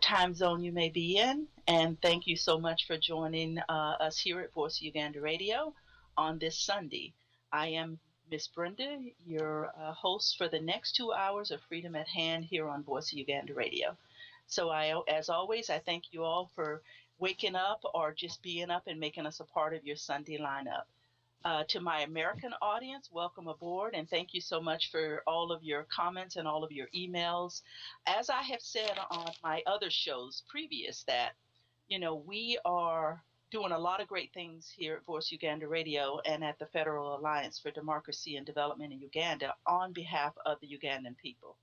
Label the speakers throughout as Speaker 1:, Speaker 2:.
Speaker 1: time zone you may be in, and thank you so much for joining us here at Voice Uganda Radio on this Sunday. I am Miss Brenda, your host for the next 2 hours of Freedom at Hand here on Voice Uganda Radio. So, as always, I thank you all for waking up or just being up and making us a part of your Sunday lineup. To my American audience, welcome aboard, and thank you so much for all of your comments and all of your emails. As I have said on my other shows previous, that we are doing a lot of great things here at Voice Uganda Radio and at the Federal Alliance for Democracy and Development in Uganda on behalf of the Ugandan people.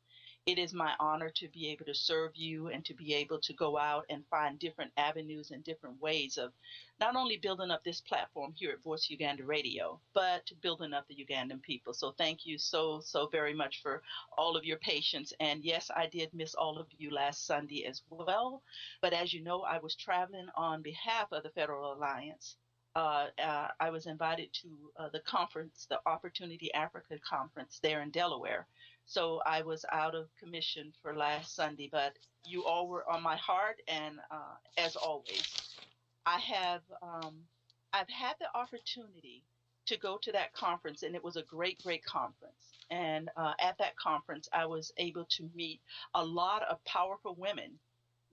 Speaker 1: It is my honor to be able to serve you and to be able to go out and find different avenues and different ways of not only building up this platform here at Voice Uganda Radio, but building up the Ugandan people. So thank you so very much for all of your patience. And yes, I did miss all of you last Sunday as well. But as you know, I was traveling on behalf of the Federal Alliance. I was invited to the conference, the Opportunity Africa Conference there in Delaware. So I was out of commission for last Sunday, but you all were on my heart. And as always, I've had the opportunity to go to that conference, and it was a great conference. And at that conference, I was able to meet a lot of powerful women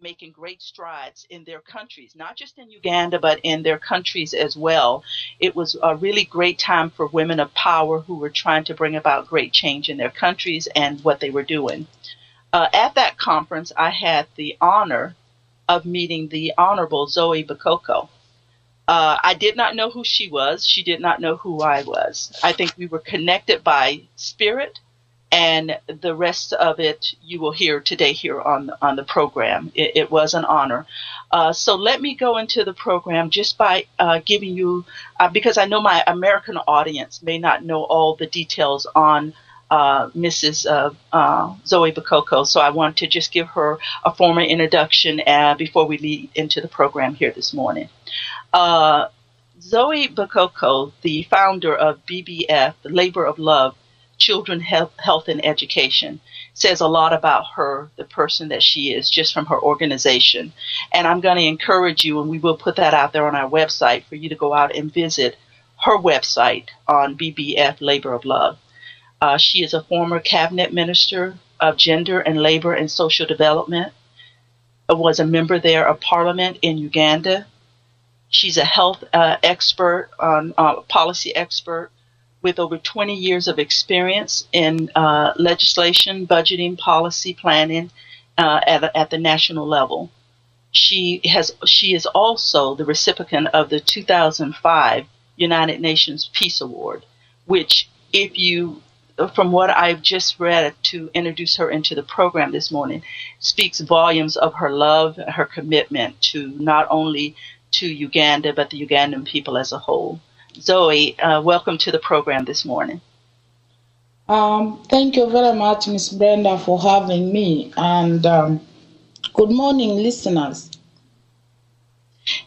Speaker 1: making great strides in their countries, not just in Uganda, but in their countries as well. It was a really great time for women of power who were trying to bring about great change in their countries and what they were doing. At that conference, I had the honor of meeting the Honorable Zoe Bakoko. I did not know who she was. She did not know who I was. I think we were connected by spirit, and the rest of it you will hear today here on the program. It was an honor. So let me go into the program just by giving you, because I know my American audience may not know all the details on Mrs. Zoe Bakoko. So I want to just give her a formal introduction before we lead into the program here this morning. Zoe Bakoko, the founder of BBF, the Labor of Love, Children, Health, and Education, says a lot about her, the person that she is, just from her organization. And I'm going to encourage you, and we will put that out there on our website, for you to go out and visit her website on BBF Labor of Love. She is a former cabinet minister of Gender and Labor and Social Development, was a member there of Parliament in Uganda. She's a health expert, policy expert, with over 20 years of experience in legislation, budgeting, policy planning at the national level. She is also the recipient of the 2005 United Nations Peace Award, which, if you, from what I've just read to introduce her into the program this morning, speaks volumes of her love, her commitment to not only to Uganda, but the Ugandan people as a whole. Zoe, welcome to the program this morning.
Speaker 2: Thank you very much, Miss Brenda, for having me. And good morning, listeners.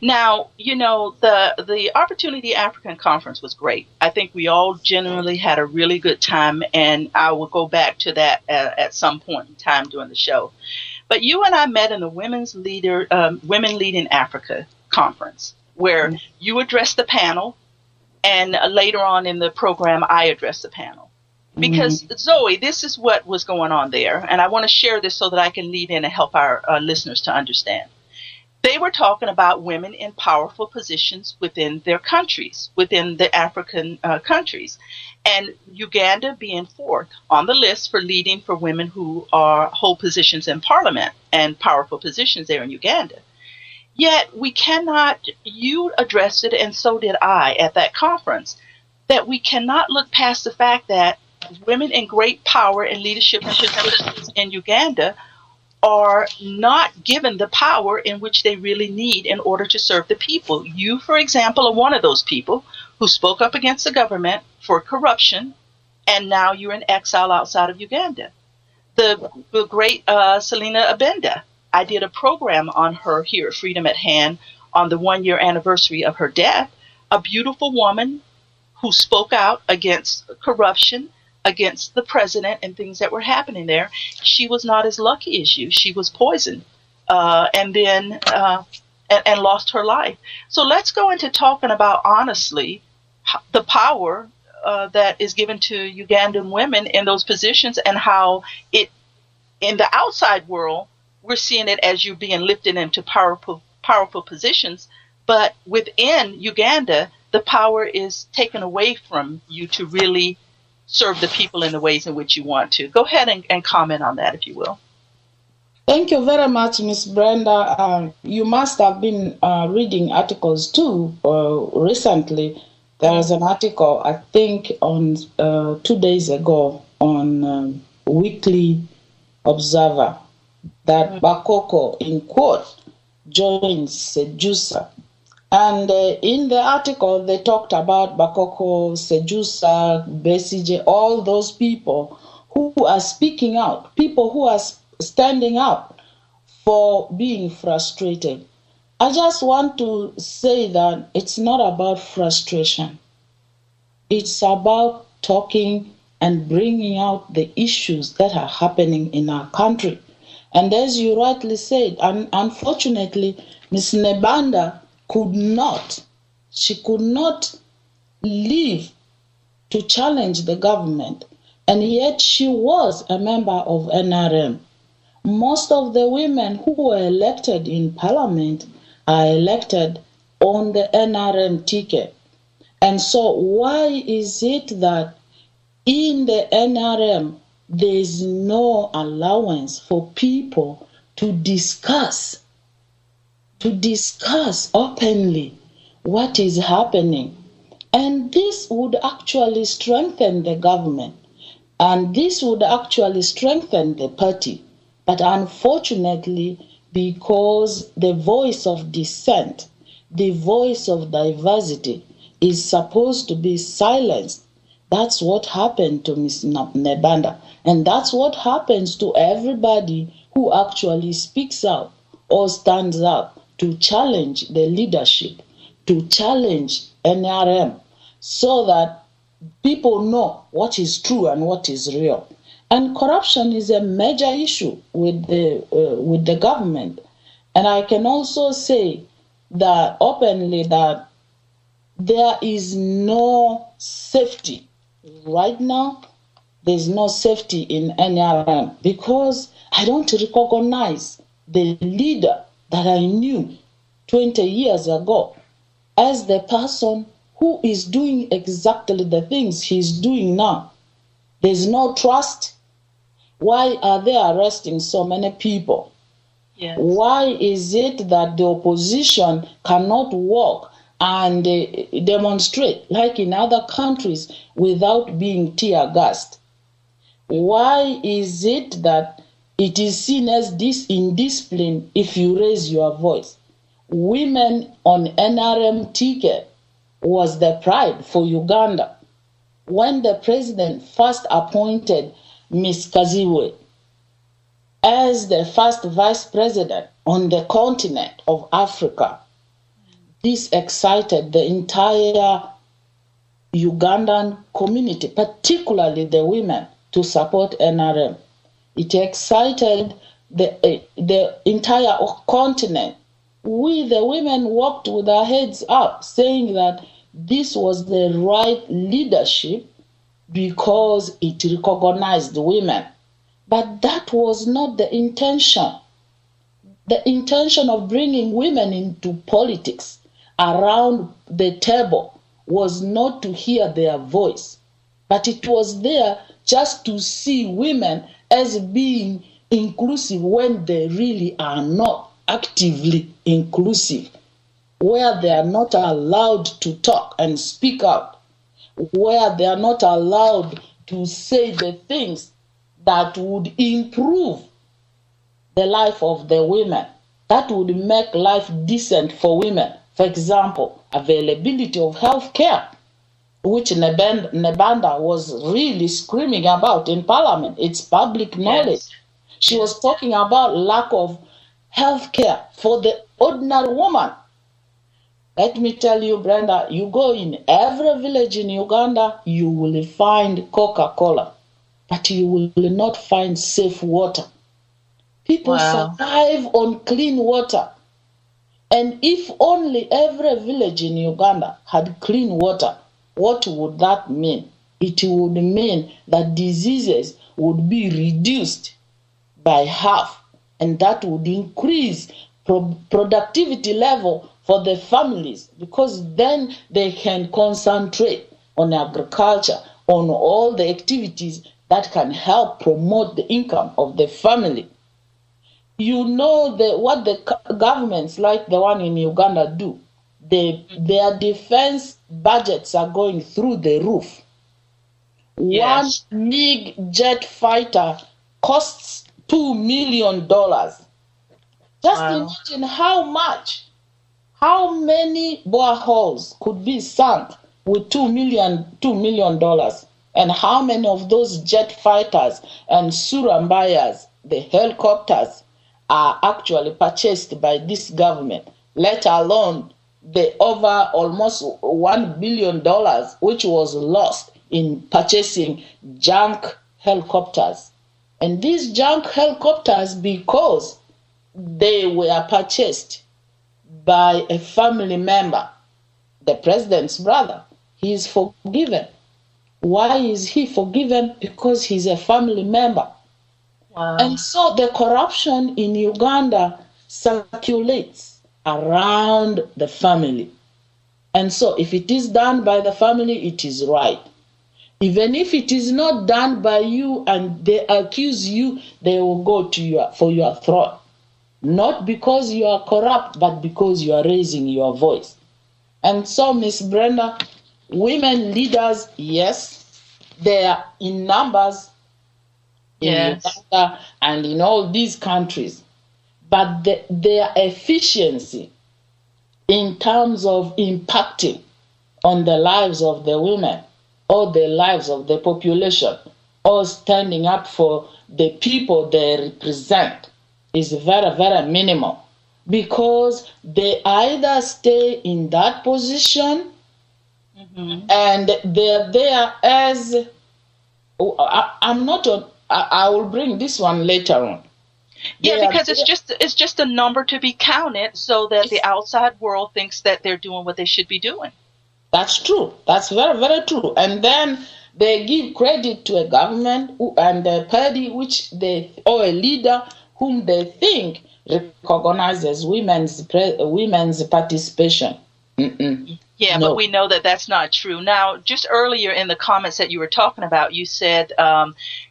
Speaker 1: Now, the Opportunity African Conference was great. I think we all generally had a really good time, and I will go back to that at some point in time during the show. But you and I met in the Women Leading Africa Conference, where you addressed the panel. And later on in the program, I addressed the panel. Because, Zoe, this is what was going on there. And I want to share this so that I can lead in and help our listeners to understand. They were talking about women in powerful positions within their countries, within the African countries. And Uganda being fourth on the list for leading for women who hold positions in parliament and powerful positions there in Uganda. Yet we cannot, you addressed it, and so did I at that conference, that we cannot look past the fact that women in great power and leadership positions in Uganda are not given the power in which they really need in order to serve the people. You, for example, are one of those people who spoke up against the government for corruption, and now you're in exile outside of Uganda. The great Selina Abenda. I did a program on her here at Freedom at Hand on the 1-year anniversary of her death, a beautiful woman who spoke out against corruption, against the president and things that were happening there. She was not as lucky as you. She was poisoned and then and lost her life. So let's go into talking about honestly the power that is given to Ugandan women in those positions, and how it in the outside world we're seeing it as you being lifted into powerful positions, but within Uganda the power is taken away from you to really serve the people in the ways in which you want to. Go ahead and comment on that, if you will.
Speaker 2: Thank you very much, Miss Brenda. You must have been reading articles too recently. There was an article, I think, on 2 days ago on Weekly Observer that Bakoko, in quote, joins Sejusa. And in the article, they talked about Bakoko, Sejusa, Besije, all those people who are speaking out, people who are standing up for being frustrated. I just want to say that it's not about frustration. It's about talking and bringing out the issues that are happening in our country. And as you rightly said, unfortunately, Ms. Nebanda could not live to challenge the government, and yet she was a member of NRM. Most of the women who were elected in parliament are elected on the NRM ticket. And so why is it that in the NRM there is no allowance for people to discuss openly what is happening? And this would actually strengthen the government, and this would actually strengthen the party. But unfortunately, because the voice of dissent, the voice of diversity is supposed to be silenced, that's what happened to Ms. Nebanda. And that's what happens to everybody who actually speaks out or stands up to challenge the leadership, to challenge NRM, so that people know what is true and what is real. And corruption is a major issue with the government. And I can also say that openly that there is no safety. Right now, there's no safety in NRM because I don't recognize the leader that I knew 20 years ago as the person who is doing exactly the things he's doing now. There's no trust. Why are they arresting so many people?
Speaker 1: Yes.
Speaker 2: Why is it that the opposition cannot walk and demonstrate like in other countries without being tear gassed? Why is it that it is seen as indiscipline if you raise your voice? Women on NRM ticket was the pride for Uganda. When the president first appointed Ms. Kaziwe as the first vice president on the continent of Africa, this excited the entire Ugandan community, particularly the women, to support NRM. It excited the entire continent. We, the women, walked with our heads up, saying that this was the right leadership because it recognized women. But that was not the intention. The intention of bringing women into politics around the table was not to hear their voice, but it was there just to see women as being inclusive when they really are not actively inclusive, where they are not allowed to talk and speak out, where they are not allowed to say the things that would improve the life of the women, that would make life decent for women. For example, availability of health care, which Nebanda was really screaming about in Parliament. It's public knowledge. Yes. She was talking about lack of health care for the ordinary woman. Let me tell you, Brenda, you go in every village in Uganda, you will find Coca-Cola, but you will not find safe water. People survive on clean water. And if only every village in Uganda had clean water, what would that mean? It would mean that diseases would be reduced by half, and that would increase productivity level for the families, because then they can concentrate on agriculture, on all the activities that can help promote the income of the family. You know what the governments like the one in Uganda do. Their defense budgets are going through the roof.
Speaker 1: Yes.
Speaker 2: One MiG jet fighter costs $2 million. Just imagine how many boreholes could be sunk with $2 million, and how many of those jet fighters and Surambayas, the helicopters, are actually purchased by this government, let alone the over almost $1 billion which was lost in purchasing junk helicopters. And these junk helicopters, because they were purchased by a family member, the president's brother, he is forgiven. Why is he forgiven? Because he's a family member.
Speaker 1: Wow.
Speaker 2: And so the corruption in Uganda circulates around the family. And so if it is done by the family, it is right. Even if it is not done by you and they accuse you, they will go to for your throat. Not because you are corrupt, but because you are raising your voice. And so, Miss Brenda, women leaders, yes, they are in numbers in Uganda and in all these countries, but their efficiency in terms of impacting on the lives of the women or the lives of the population or standing up for the people they represent is very, very minimal, because they either stay in that position and they're there as I will bring this one later on.
Speaker 1: Yeah, because it's just a number to be counted so that the outside world thinks that they're doing what they should be doing.
Speaker 2: That's true. That's very, very true. And then they give credit to a government and a party or a leader whom they think recognizes women's participation.
Speaker 1: Yeah, no. But we know that that's not true. Now, just earlier in the comments that you were talking about, you said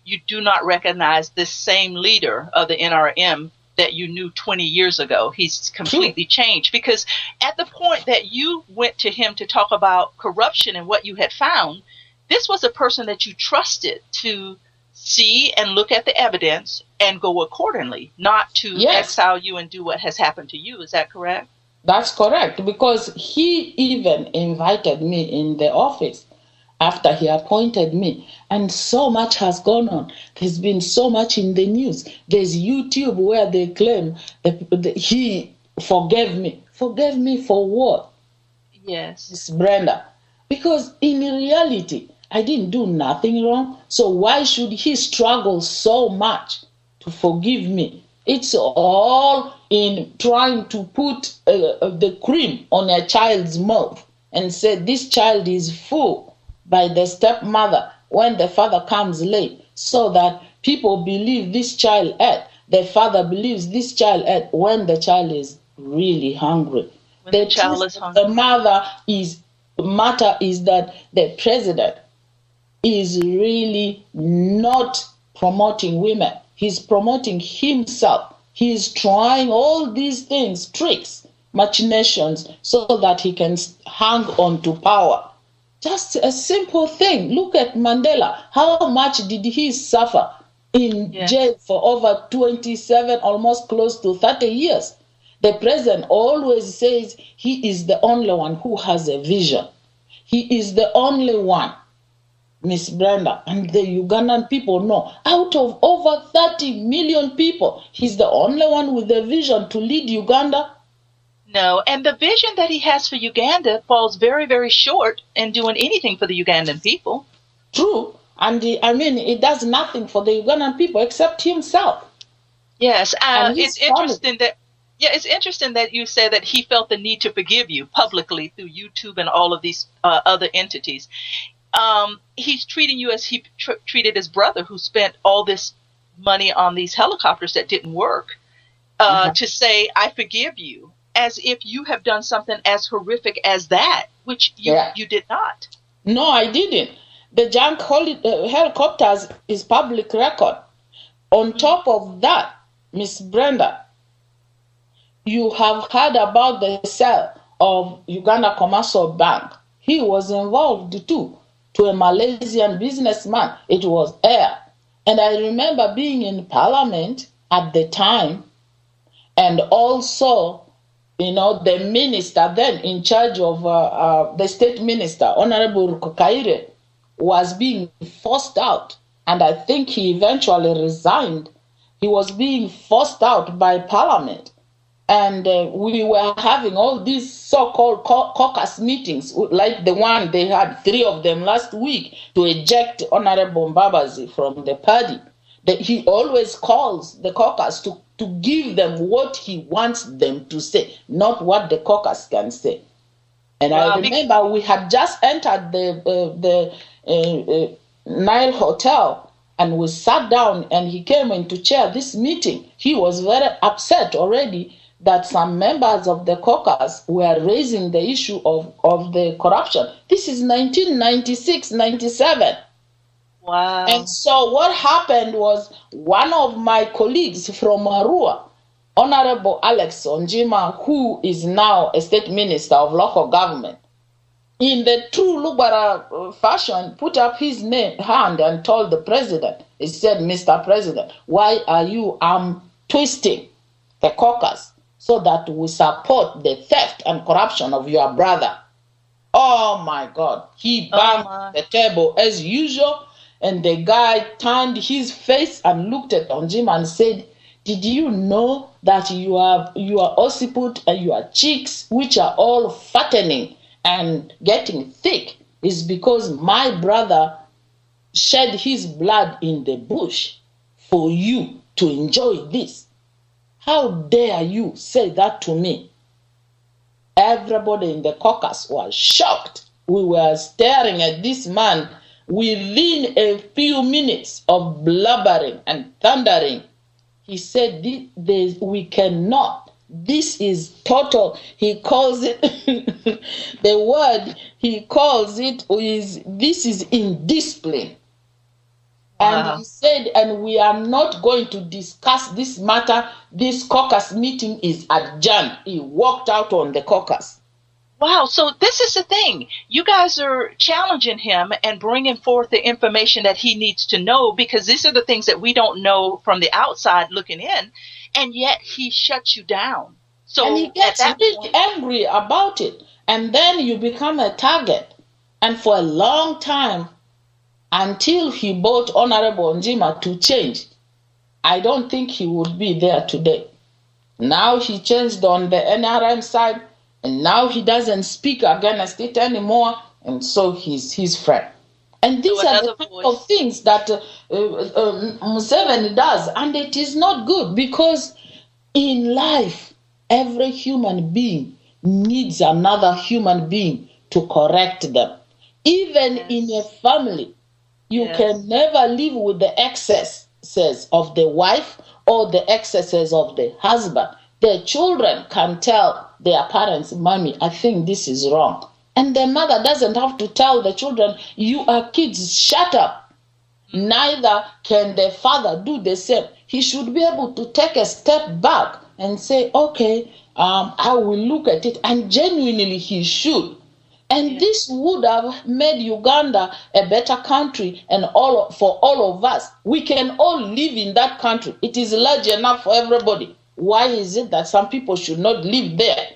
Speaker 1: you do not recognize this same leader of the NRM that you knew 20 years ago. He's completely changed, because at the point that you went to him to talk about corruption and what you had found, this was a person that you trusted to see and look at the evidence and go accordingly, not to exile you and do what has happened to you. Is that correct?
Speaker 2: That's correct, because he even invited me in the office after he appointed me. And so much has gone on. There's been so much in the news. There's YouTube where they claim that he forgave me. Forgave me for what?
Speaker 1: Yes.
Speaker 2: Miss Brenda. Because in reality, I didn't do nothing wrong. So why should he struggle so much to forgive me? It's all in trying to put the cream on a child's mouth and say this child is full by the stepmother when the father comes late, so that people believe this child ate. The father believes this child ate when the child is really hungry.
Speaker 1: When the child is hungry.
Speaker 2: The matter is that the president is really not promoting women. He's promoting himself. He's trying all these things, tricks, machinations, so that he can hang on to power. Just a simple thing. Look at Mandela. How much did he suffer in jail for over 27, almost close to 30 years? The president always says he is the only one who has a vision. He is the only one. Miss Brenda, and the Ugandan people know, out of over 30 million people, he's the only one with the vision to lead Uganda.
Speaker 1: No, and the vision that he has for Uganda falls very, very short in doing anything for the Ugandan people.
Speaker 2: True, and he does nothing for the Ugandan people except himself.
Speaker 1: Yes,
Speaker 2: And
Speaker 1: it's
Speaker 2: his family.
Speaker 1: interesting that it's interesting that you say that he felt the need to forgive you publicly through YouTube and all of these other entities. He's treating you as he treated his brother, who spent all this money on these helicopters that didn't work,
Speaker 2: Uh-huh.
Speaker 1: to say, "I forgive you," as if you have done something as horrific as that, which
Speaker 2: Yeah.
Speaker 1: you did not.
Speaker 2: No, I didn't. The helicopters is public record. On
Speaker 1: Mm.
Speaker 2: top of that, Miss Brenda, you have heard about the sale of Uganda Commercial Bank. He was involved too, to a Malaysian businessman. It was Air. And I remember being in Parliament at the time, and also, the minister then in charge of the state minister, Honorable Rukukaire, was being forced out. And I think he eventually resigned. He was being forced out by Parliament. And we were having all these so-called caucus meetings, like the one they had, 3 of them last week, to eject Honorable Mbabazi from the party. He always calls the caucus to give them what he wants them to say, not what the caucus can say. And I remember we had just entered the Nile Hotel, and we sat down, and he came in to chair this meeting. He was very upset already that some members of the caucus were raising the issue of the corruption. This is 1996, 97.
Speaker 1: Wow.
Speaker 2: And so what happened was, one of my colleagues from Arua, Honorable Alex Onjima, who is now a state minister of local government, in the true Lubara fashion, put up his hand and told the president, he said, "Mr. President, why are you twisting the caucus so that we support the theft and corruption of your brother?" Oh my God. He banged the table as usual, and the guy turned his face and looked at Onjima and said, "Did you know that your occiput and your cheeks, which are all fattening and getting thick, is because my brother shed his blood in the bush for you to enjoy this? How dare you say that to me?" Everybody in the caucus was shocked. We were staring at this man. Within a few minutes of blubbering and thundering, he said, "We cannot. This is total." He calls it, the word he calls it is, "This is indiscipline." And he said, "And we are not going to discuss this matter. This caucus meeting is adjourned." He walked out on the caucus.
Speaker 1: Wow, so this is the thing. You guys are challenging him and bringing forth the information that he needs to know, because these are the things that we don't know from the outside looking in, and yet he shuts you down. So
Speaker 2: and he gets really angry about it, and then you become a target. And for a long time, until he bought Honorable Njima to change, I don't think he would be there today. Now he changed on the NRM side, and now he doesn't speak against it anymore, and so he's his friend. And these are the kind of things that Museveni does, and it is not good, because in life, every human being needs another human being to correct them. Even in a family, you can never live with the excesses of the wife or the excesses of the husband. The children can tell their parents, "Mommy, I think this is wrong." And the mother doesn't have to tell the children, "You are kids, shut up." Neither can the father do the same. He should be able to take a step back and say, "Okay, I will look at it," and genuinely he should. And this would have made Uganda a better country, and for all of us. We can all live in that country. It is large enough for everybody. Why is it that some people should not live there?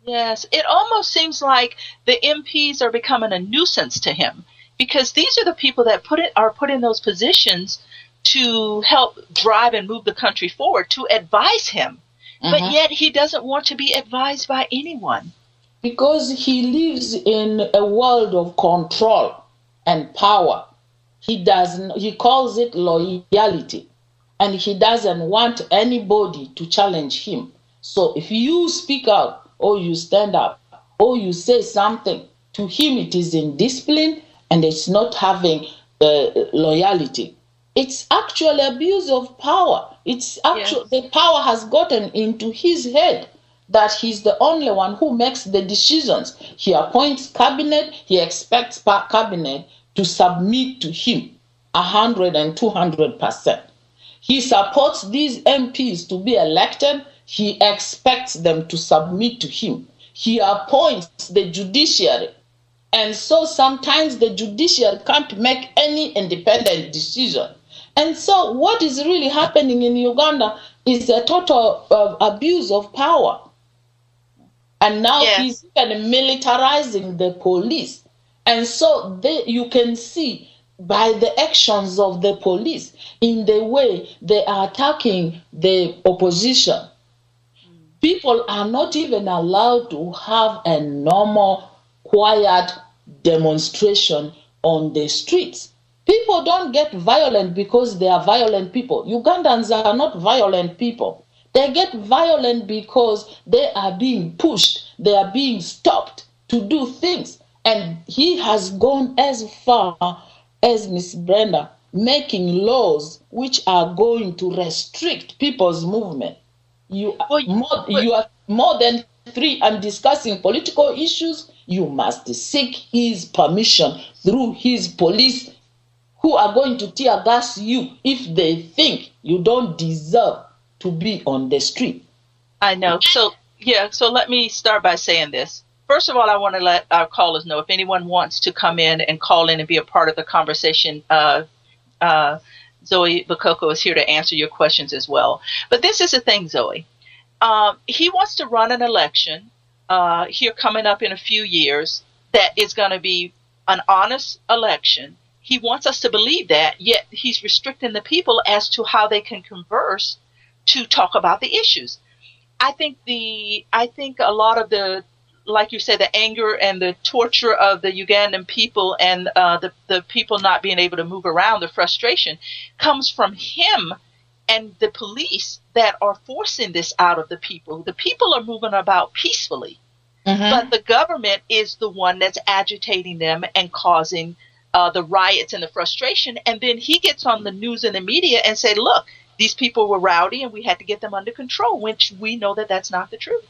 Speaker 1: Yes, it almost seems like the MPs are becoming a nuisance to him, because these are the people that are put in those positions to help drive and move the country forward, to advise him. But yet he doesn't want to be advised by anyone.
Speaker 2: Because he lives in a world of control and power. He calls it loyalty. and he doesn't want anybody to challenge him. So if you speak out or you stand up or you say something, to him it is indiscipline and it's not having loyalty. It's actually abuse of power. It's actually the power has gotten into his head that he's the only one who makes the decisions. He appoints cabinet. He expects cabinet to submit to him 100 and 200%. He supports these MPs to be elected. He expects them to submit to him. He appoints the judiciary. And so sometimes the judiciary can't make any independent decision. And so what is really happening in Uganda is a total abuse of power. And now he's even militarizing the police. And so you can see by the actions of the police in the way they are attacking the opposition. People are not even allowed to have a normal, quiet demonstration on the streets. People don't get violent because they are violent people. Ugandans are not violent people. They get violent because they are being pushed. They are being stopped to do things. And he has gone as far as Miss Brenda, making laws which are going to restrict people's movement. You are more than 3 and discussing political issues. You must seek his permission through his police, who are going to tear gas you if they think you don't deserve to be on the street.
Speaker 1: I know. So let me start by saying this. First of all, I want to let our callers know if anyone wants to come in and call in and be a part of the conversation. Zoe Bakoko is here to answer your questions as well. But this is the thing, Zoe. He wants to run an election here coming up in a few years that is going to be an honest election. He wants us to believe that, yet he's restricting the people as to how they can converse to talk about the issues. I think a lot of the, like you said, the anger and the torture of the Ugandan people and the people not being able to move around, the frustration comes from him and the police that are forcing this out of the people. The people are moving about peacefully, but the government is the one that's agitating them and causing the riots and the frustration. And then he gets on the news and the media and say, look, these people were rowdy and we had to get them under control, which we know that that's not the truth.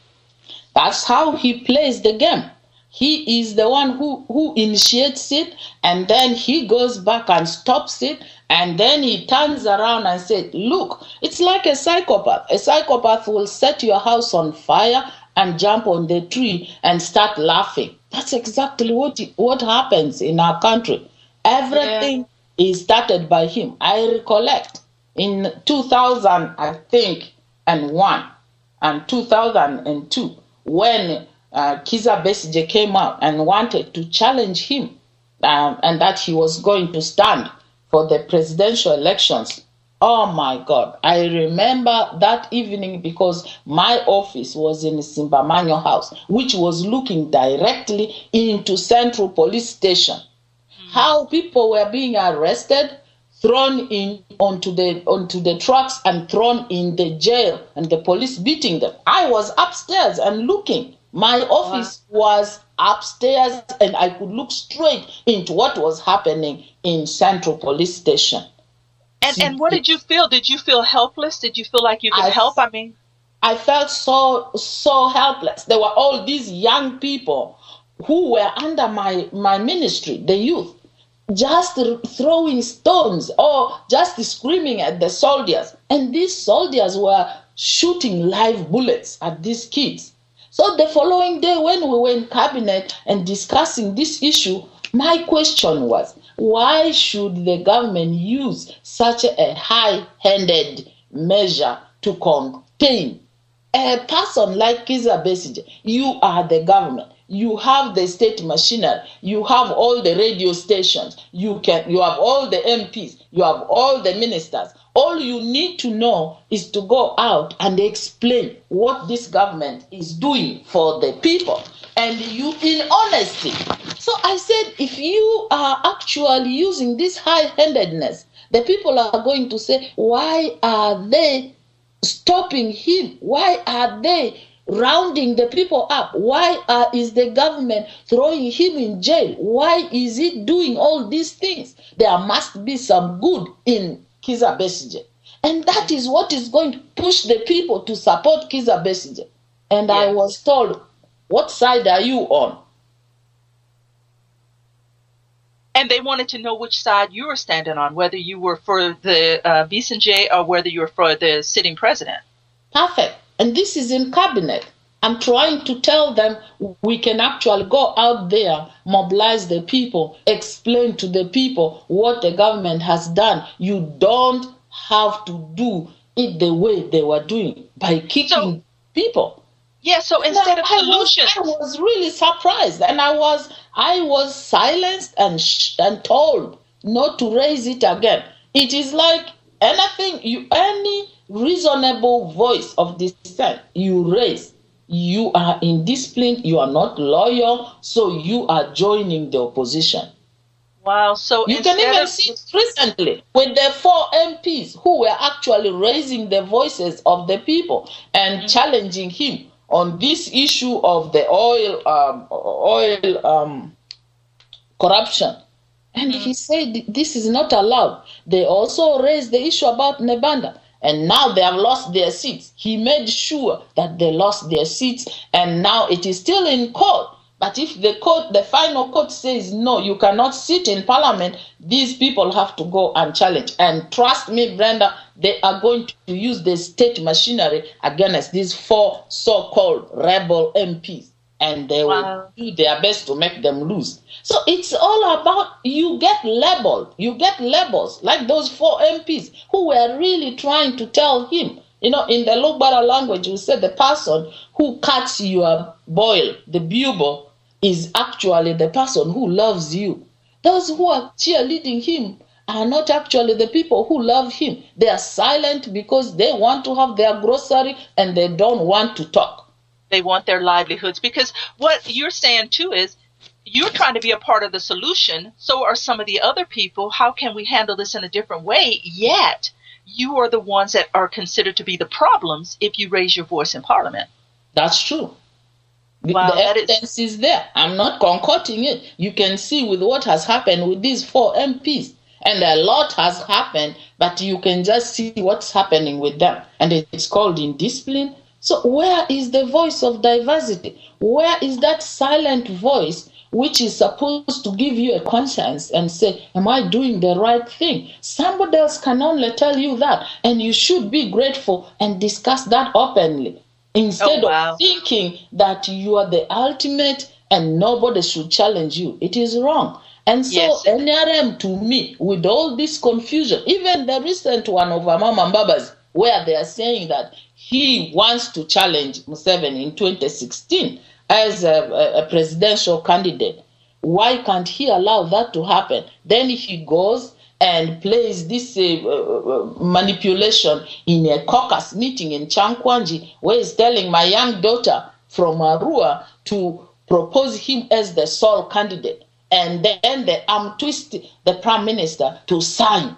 Speaker 2: That's how he plays the game. He is the one who initiates it, and then he goes back and stops it, and then he turns around and says, look, it's like a psychopath. A psychopath will set your house on fire and jump on the tree and start laughing. That's exactly what happens in our country. Everything is started by him. I recollect in 2000, I think, and 2002, when Kizza Besigye came out and wanted to challenge him, and that he was going to stand for the presidential elections. Oh my God, I remember that evening because my office was in Simbamanyo House, which was looking directly into Central Police Station. How people were being arrested, thrown in onto the trucks and thrown in the jail, and the police beating them. I was upstairs and looking. My office was upstairs, and I could look straight into what was happening in Central Police Station.
Speaker 1: And what did you feel? Did you feel helpless? Did you feel like you could help?
Speaker 2: I felt so helpless. There were all these young people who were under my ministry, the youth, just throwing stones or just screaming at the soldiers. And these soldiers were shooting live bullets at these kids. So the following day, when we were in cabinet and discussing this issue, my question was, why should the government use such a high-handed measure to contain a person like Kizza Besigye? You are the government. You have the state machinery. You have all the radio stations. You have all the MPs. You have all the ministers. All you need to know is to go out and explain what this government is doing for the people. And you, in honesty. So I said, if you are actually using this high-handedness, the people are going to say, why are they stopping him? Why are they rounding the people up? Why is the government throwing him in jail? Why is he doing all these things? There must be some good in Kizza Besigye. And that is what is going to push the people to support Kizza Besigye. And I was told, what side are you on?
Speaker 1: And they wanted to know which side you were standing on, whether you were for the Besigye or whether you were for the sitting president.
Speaker 2: Perfect. And this is in cabinet. I'm trying to tell them we can actually go out there, mobilize the people, explain to the people what the government has done. You don't have to do it the way they were doing by kicking people.
Speaker 1: Yeah, so instead of solutions.
Speaker 2: I was really surprised, and I was silenced and told not to raise it again. It is like any reasonable voice of dissent you raise, you are indisciplined, you are not loyal, so you are joining the opposition.
Speaker 1: Wow, so
Speaker 2: you can even see it recently with the 4 MPs who were actually raising the voices of the people and challenging him on this issue of the oil corruption. And he said this is not allowed. They also raised the issue about Nebanda. And now they have lost their seats. He made sure that they lost their seats, and now it is still in court. But if the final court says, no, you cannot sit in parliament, these people have to go and challenge. And trust me, Brenda, they are going to use the state machinery against these 4 so-called rebel MPs. And they will do their best to make them lose. So it's all about you get labeled. You get labels like those 4 MPs who were really trying to tell him, in the Lugbara language, we say the person who cuts your boil, the bubo, is actually the person who loves you. Those who are cheerleading him are not actually the people who love him. They are silent because they want to have their grocery and they don't want to talk.
Speaker 1: They want their livelihoods, because what you're saying too is you're trying to be a part of the solution. So are some of the other people. How can we handle this in a different way? Yet you are the ones that are considered to be the problems if you raise your voice in parliament.
Speaker 2: That's true. The evidence is there. I'm not concocting it. You can see with what has happened with these 4 MPs. And a lot has happened, but you can just see what's happening with them. And it's called indiscipline. So where is the voice of diversity? Where is that silent voice which is supposed to give you a conscience and say, am I doing the right thing? Somebody else can only tell you that. And you should be grateful and discuss that openly. Instead of thinking that you are the ultimate and nobody should challenge you. It is wrong. And so NRM, to me, with all this confusion, even the recent one of Amama Mbabazi, where they are saying that he wants to challenge Museveni in 2016 as a presidential candidate. Why can't he allow that to happen? Then he goes and plays this manipulation in a caucus meeting in Chankwanji, where he's telling my young daughter from Arua to propose him as the sole candidate. And then they twist the prime minister to sign.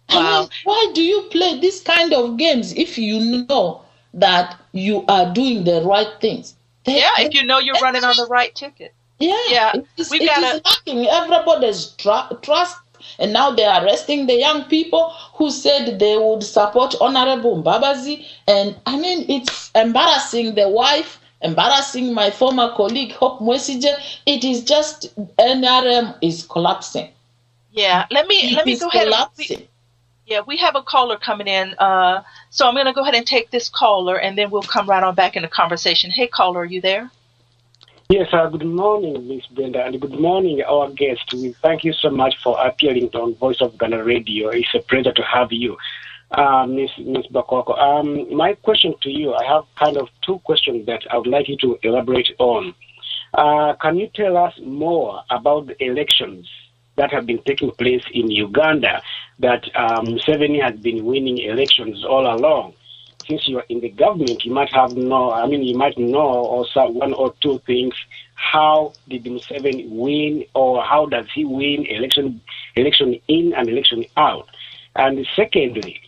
Speaker 2: Wow. I mean, why do you play this kind of games if you know that you are doing the right things?
Speaker 1: If you know you're running on the right ticket.
Speaker 2: It is lacking everybody's trust. And now they are arresting the young people who said they would support Honorable Mbabazi. And I mean, it's embarrassing the wife, embarrassing my former colleague, Hope Mwesije. It is just NRM is collapsing.
Speaker 1: Yeah, let me go ahead. We have a caller coming in. So I'm going to go ahead and take this caller, and then we'll come right on back in the conversation. Hey, caller, are you there?
Speaker 3: Yes, good morning, Ms. Brenda, and good morning, our guest. We thank you so much for appearing on Voice of Ghana Radio. It's a pleasure to have you, Ms. Bakoko. My question to you, I have kind of 2 questions that I would like you to elaborate on. Can you tell us more about the elections that have been taking place in Uganda, that Museveni has been winning elections all along? Since you're in the government, you might know also 1 or 2 things. How did Museveni win, or how does he win election in and election out? And secondly,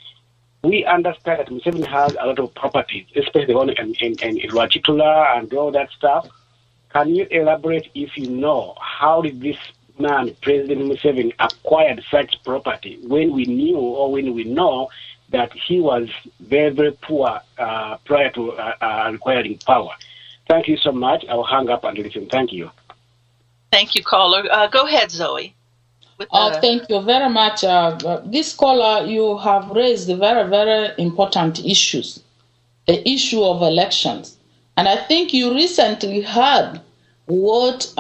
Speaker 3: we understand that Museveni has a lot of properties, especially the one in Rwachitula and all that stuff. Can you elaborate, if you know, how did this man, President Museveni, acquired such property when we knew or when we know that he was very, very poor prior to acquiring power? Thank you so much. I'll hang up and listen. Thank you.
Speaker 1: Thank you, caller. Go ahead, Zoe.
Speaker 2: Thank you very much. This caller, you have raised very, very important issues. The issue of elections. And I think you recently heard what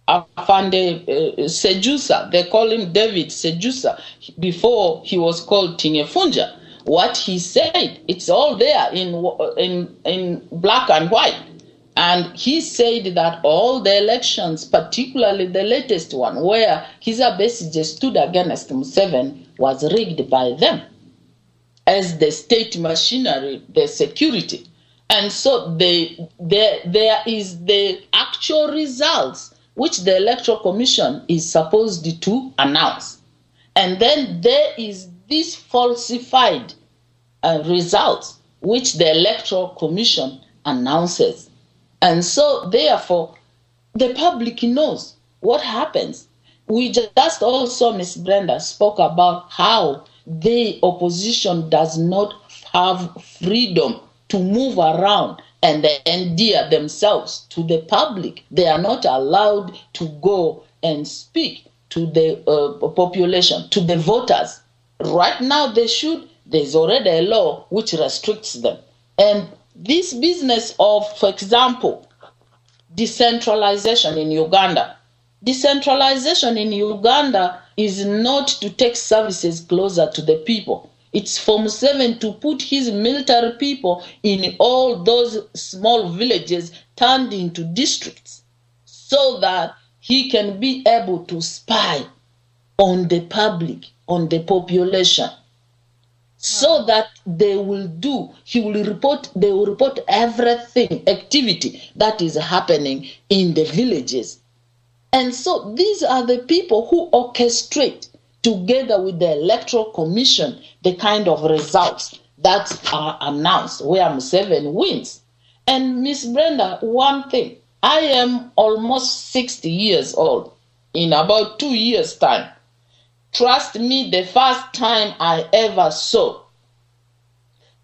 Speaker 2: Afande Sejusa, they call him David Sejusa, before he was called Tinyefunja. What he said, it's all there in black and white. And he said that all the elections, particularly the latest one, where Kizza Besigye stood against Museveni, was rigged by them as the state machinery, the security. And so there is the actual results which the Electoral Commission is supposed to announce. And then there is this falsified results which the Electoral Commission announces. And so, therefore, the public knows what happens. We just also, Ms. Brenda, spoke about how the opposition does not have freedom to move around and endear themselves to the public. They are not allowed to go and speak to the population, to the voters. Right now, they should. There's already a law which restricts them. And this business of, for example, decentralization in Uganda. Decentralization in Uganda is not to take services closer to the people. It's for Museveni to put his military people in all those small villages turned into districts so that he can be able to spy on the public, on the population. So that they will report everything, activity that is happening in the villages. And so these are the people who orchestrate together with the Electoral Commission the kind of results that are announced where Museveni wins. And Miss Brenda, one thing, I am almost 60 years old in about 2 years' time. Trust me, the first time I ever saw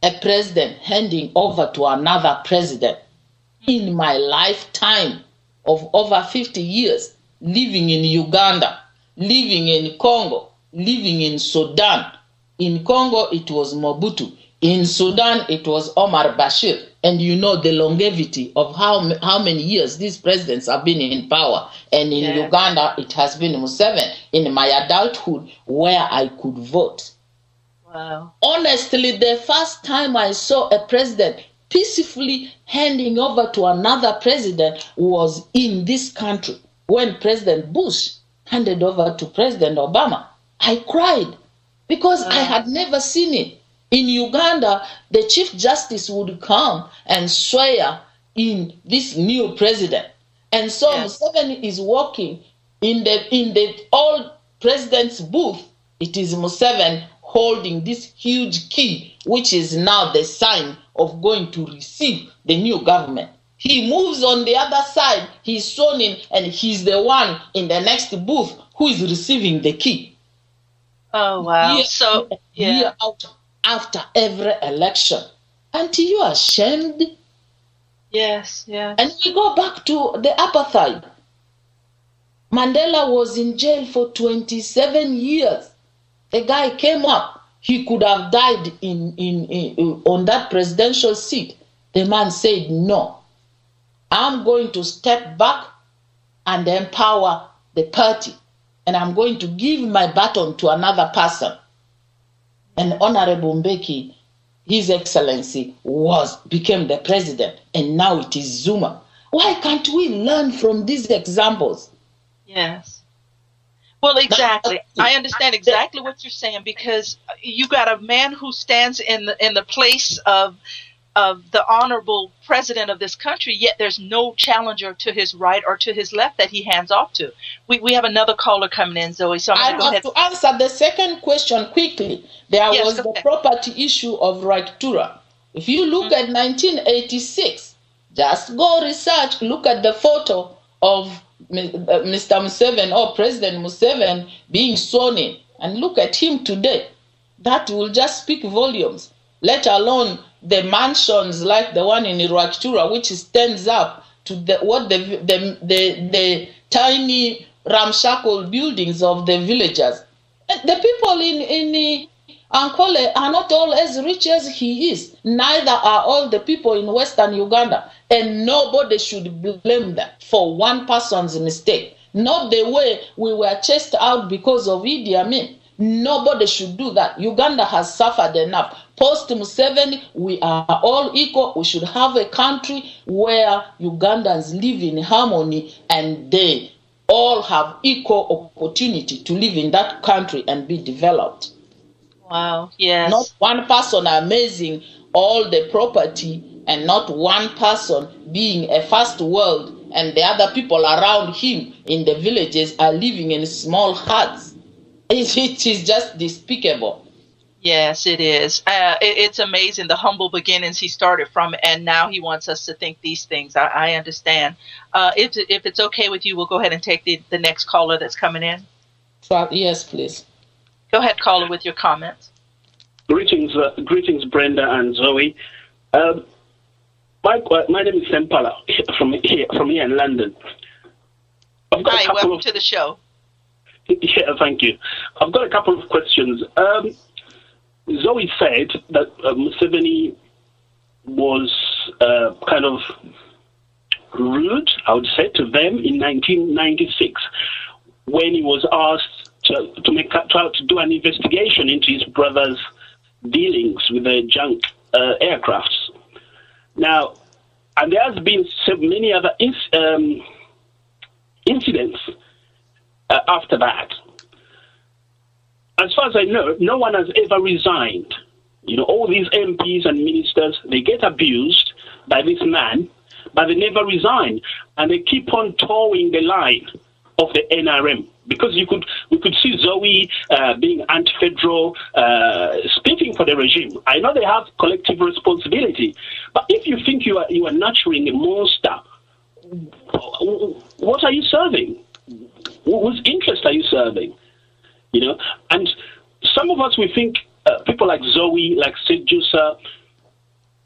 Speaker 2: a president handing over to another president in my lifetime of over 50 years, living in Uganda, living in Congo, living in Sudan. In Congo, it was Mobutu. In Sudan, it was Omar Bashir. And you know the longevity of how many years these presidents have been in power. And in Uganda, it has been Museveni in my adulthood where I could vote.
Speaker 1: Wow.
Speaker 2: Honestly, the first time I saw a president peacefully handing over to another president was in this country when President Bush handed over to President Obama. I cried because I had never seen it. In Uganda, the Chief Justice would come and swear in this new president. And so Museveni is walking in the old president's booth. It is Museveni holding this huge key, which is now the sign of going to receive the new government. He moves on the other side, he's sworn in, and he's the one in the next booth who is receiving the key.
Speaker 1: Oh, wow.
Speaker 2: Year out after every election. Aren't you ashamed?
Speaker 1: Yes, yes.
Speaker 2: And we go back to the apartheid. Mandela was in jail for 27 years. The guy came up. He could have died on that presidential seat. The man said, no, I'm going to step back and empower the party. And I'm going to give my baton to another person. And Honorable Mbeki, His Excellency, became the president. And now it is Zuma. Why can't we learn from these examples?
Speaker 1: Yes. Well, exactly. I understand exactly what you're saying, because you got a man who stands in the place of the honorable president of this country, yet there's no challenger to his right or to his left that he hands off to. We have another caller coming in, Zoe, so I'm going to go ahead.
Speaker 2: To answer the second question quickly. There was the property issue of Raitura. If you look at 1986, just go research, look at the photo of Mr. Museveni or President Museveni being sworn in, and look at him today. That will just speak volumes, let alone the mansions like the one in Raitura, which stands up to the tiny ramshackle buildings of the villagers. The people in Ankole are not all as rich as he is. Neither are all the people in Western Uganda. And nobody should blame them for one person's mistake. Not the way we were chased out because of Idi Amin. Nobody should do that. Uganda has suffered enough. Post Museveni, we are all equal. We should have a country where Ugandans live in harmony and they all have equal opportunity to live in that country and be developed.
Speaker 1: Wow, yes.
Speaker 2: Not one person amazing all the property and not one person being a first world and the other people around him in the villages are living in small huts. It is just despicable.
Speaker 1: Yes, it is. It's amazing the humble beginnings he started from, and now he wants us to think these things. I understand. If it's okay with you, we'll go ahead and take the next caller that's coming in.
Speaker 2: Yes, please.
Speaker 1: Go ahead, caller, with your comments.
Speaker 3: Greetings, Brenda and Zoe. My name is Sempala from here in London.
Speaker 1: Hi, welcome to the show.
Speaker 3: Yeah, thank you. I've got a couple of questions. Zoe said that Museveni was kind of rude, I would say, to them in 1996 when he was asked to do an investigation into his brother's dealings with the junk aircrafts. Now, and there has been so many other incidents after that. As far as I know, no one has ever resigned. You know, all these MPs and ministers, they get abused by this man, but they never resign. And they keep on towing the line of the NRM. Because we could see Zoe being anti-federal, speaking for the regime. I know they have collective responsibility, but if you think you are nurturing a monster, what are you serving? Whose interest are you serving? You know, and some of us, we think people like Zoe, like Sejusa,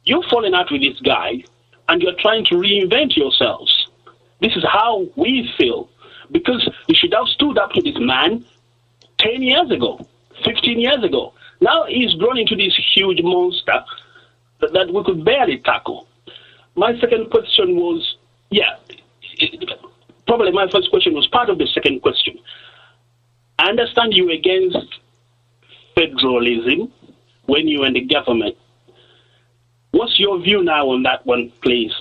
Speaker 3: you're falling out with this guy, and you're trying to reinvent yourselves. This is how we feel. Because you should have stood up to this man 10 years ago, 15 years ago. Now he's grown into this huge monster that we could barely tackle. My second question was, probably my first question was part of the second question. I understand you were against federalism when you were in the government. What's your view now on that one, please?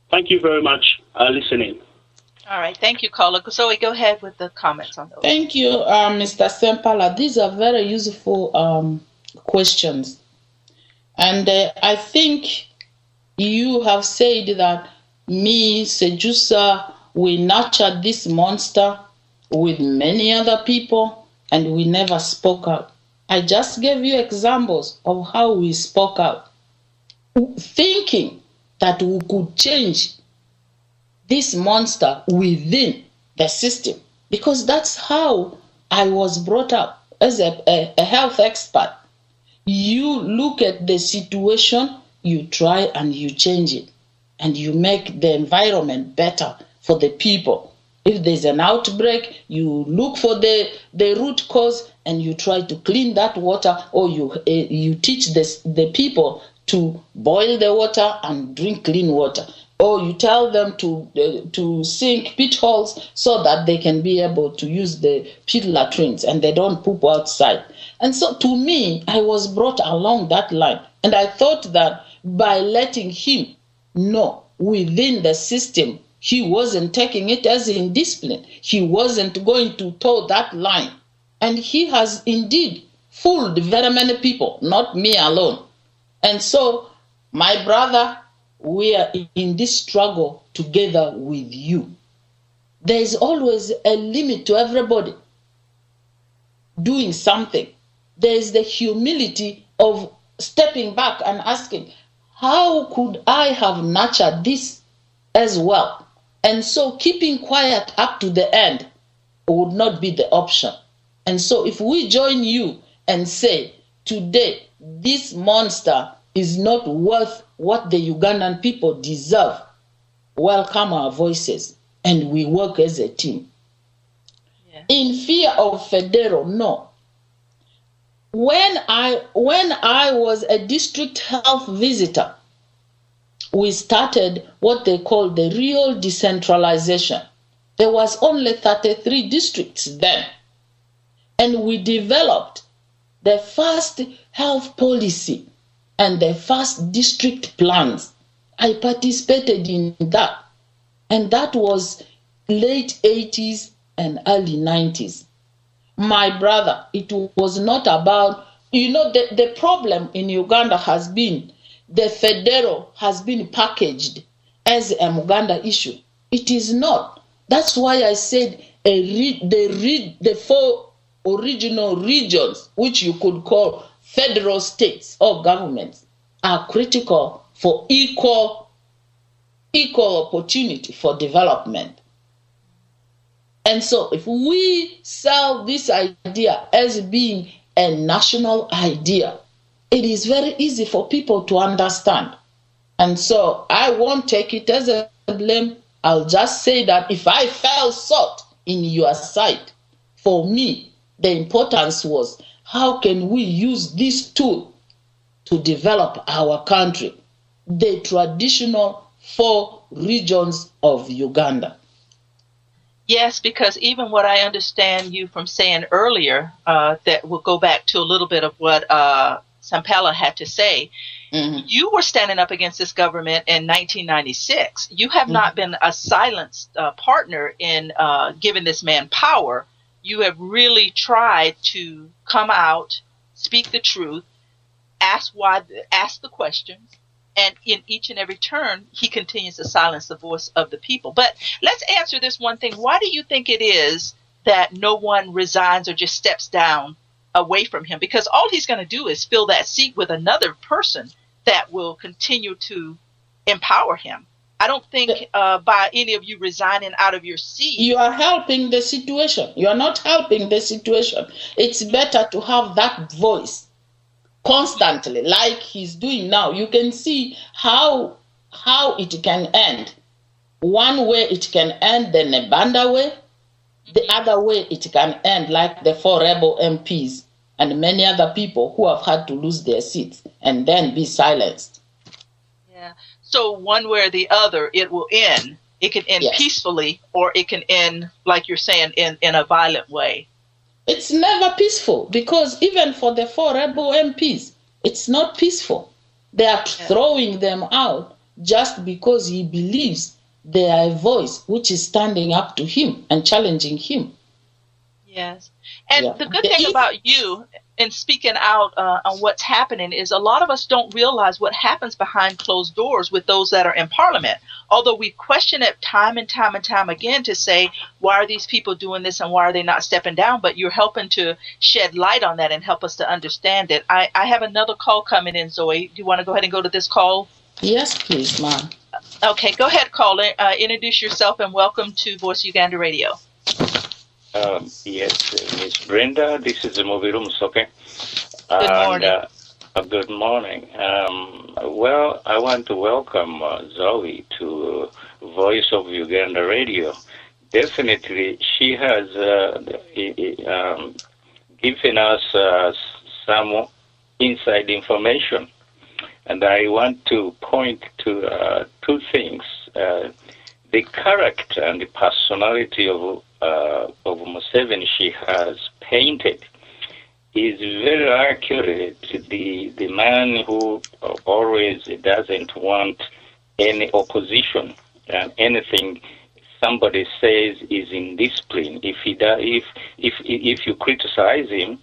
Speaker 3: Thank you very much. Listening.
Speaker 1: All right. Thank you, caller. Zoe, go ahead with the comments on those.
Speaker 2: Thank you, Mr. Sempala. These are very useful questions. And I think you have said that me, Sejusa, we nurtured this monster with many other people and we never spoke out. I just gave you examples of how we spoke out, thinking that we could change this monster within the system, because that's how I was brought up as a health expert. You look at the situation, you try and you change it, and you make the environment better for the people. If there's an outbreak, you look for the root cause and you try to clean that water, or you teach the people to boil the water and drink clean water. Or you tell them to sink pit holes so that they can be able to use the pit latrines and they don't poop outside. And so to me, I was brought along that line. And I thought that by letting him know within the system, he wasn't taking it as in discipline. He wasn't going to toe that line. And he has indeed fooled very many people, not me alone. And so My brother, we are in this struggle together with you. There is always a limit to everybody doing something. There is the humility of stepping back and asking, how could I have nurtured this as well? And so keeping quiet up to the end would not be the option. And so if we join you and say, today, this monster is not worth what the Ugandan people deserve, welcome our voices and we work as a team. Yeah. In fear of Federo, no. When I was a district health visitor, we started what they call the real decentralization. There was only 33 districts then. And we developed the first health policy and the first district plans. I participated in that. And that was late 80s and early 90s. My brother, it was not about, the problem in Uganda has been the Federo has been packaged as a Muganda issue. It is not. That's why I said the 4 original regions, which you could call federal states or governments, are critical for equal opportunity for development. And so if we sell this idea as being a national idea, it is very easy for people to understand. And so I won't take it as a blame. I'll just say that if I fell short in your sight, for me, the importance was, how can we use this tool to develop our country, the traditional 4 regions of Uganda?
Speaker 1: Yes, because even what I understand you from saying earlier, that will go back to a little bit of what Sampala had to say. Mm-hmm. You were standing up against this government in 1996. You have mm-hmm. not been a silenced partner in giving this man power. You have really tried to come out, speak the truth, ask the questions, and in each and every turn, he continues to silence the voice of the people. But let's answer this one thing. Why do you think it is that no one resigns or just steps down away from him? Because all he's going to do is fill that seat with another person that will continue to empower him. I don't think by any of you resigning out of your seat,
Speaker 2: you are helping the situation. You are not helping the situation. It's better to have that voice constantly, like he's doing now. You can see how it can end. One way it can end the Nebanda way, the other way it can end like the 4 rebel MPs and many other people who have had to lose their seats and then be silenced.
Speaker 1: Yeah. So one way or the other, it will end. It can end peacefully, or it can end, like you're saying, in a violent way.
Speaker 2: It's never peaceful, because even for the 4 rebel MPs, it's not peaceful. They are throwing them out just because he believes they are a voice which is standing up to him and challenging him.
Speaker 1: Yes. And the good thing about you and speaking out on what's happening is a lot of us don't realize what happens behind closed doors with those that are in Parliament. Although we question it time and time and time again to say, why are these people doing this and why are they not stepping down? But you're helping to shed light on that and help us to understand it. I have another call coming in, Zoe. Do you want to go ahead and go to this call?
Speaker 2: Yes, please, ma'am.
Speaker 1: Okay, go ahead, caller. Introduce yourself and welcome to Voice Uganda Radio.
Speaker 4: Yes, Miss Brenda, this is Moviru Musoke.
Speaker 1: Good morning.
Speaker 4: Good morning. Well, I want to welcome Zoe to Voice of Uganda Radio. Definitely, she has given us some inside information. And I want to point to 2 things. The character and the personality of MUSEVENI she has painted is very accurate. The man who always doesn't want any opposition, and anything somebody says is indiscipline. If you criticize him,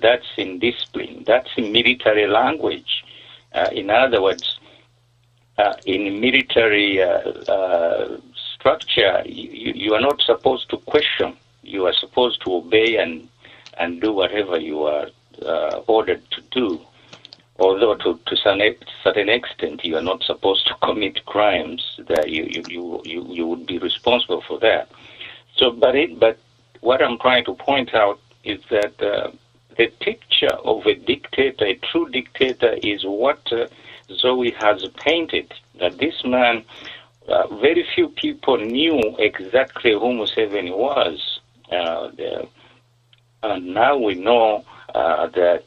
Speaker 4: that's indiscipline. That's military language. In other words, in military structure, you are not supposed to question. You are supposed to obey and do whatever you are ordered to do. Although to certain extent you are not supposed to commit crimes, that you would be responsible for that. So, but what I'm trying to point out is that the picture of a dictator, a true dictator, is what Zoe has painted. That this man, very few people knew exactly who Museveni was, and now we know that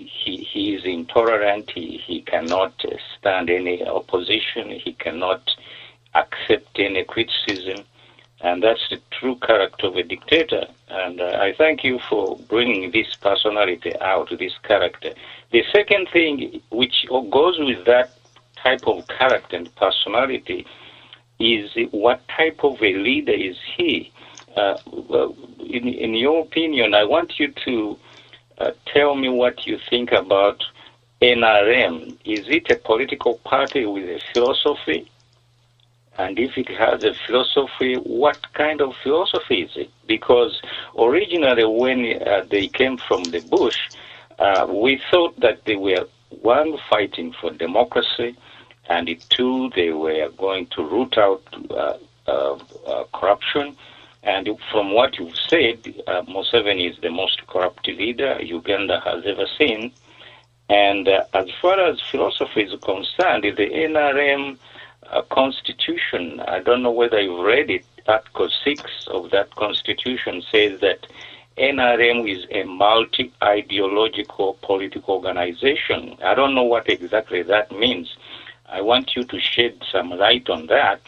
Speaker 4: he is intolerant. He cannot stand any opposition. He cannot accept any criticism. And that's the true character of a dictator. And I thank you for bringing this personality out, this character. The second thing which goes with that type of character and personality is what type of a leader is he? In your opinion, I want you to tell me what you think about NRM. Is it a political party with a philosophy? And if it has a philosophy, what kind of philosophy is it? Because originally when they came from the bush, we thought that they were, one, fighting for democracy, and two, they were going to root out corruption. And from what you've said, Museveni is the most corrupt leader Uganda has ever seen. And as far as philosophy is concerned, the NRM constitution, I don't know whether you've read it, Article 6 of that constitution says that NRM is a multi-ideological political organization. I don't know what exactly that means. I want you to shed some light on that,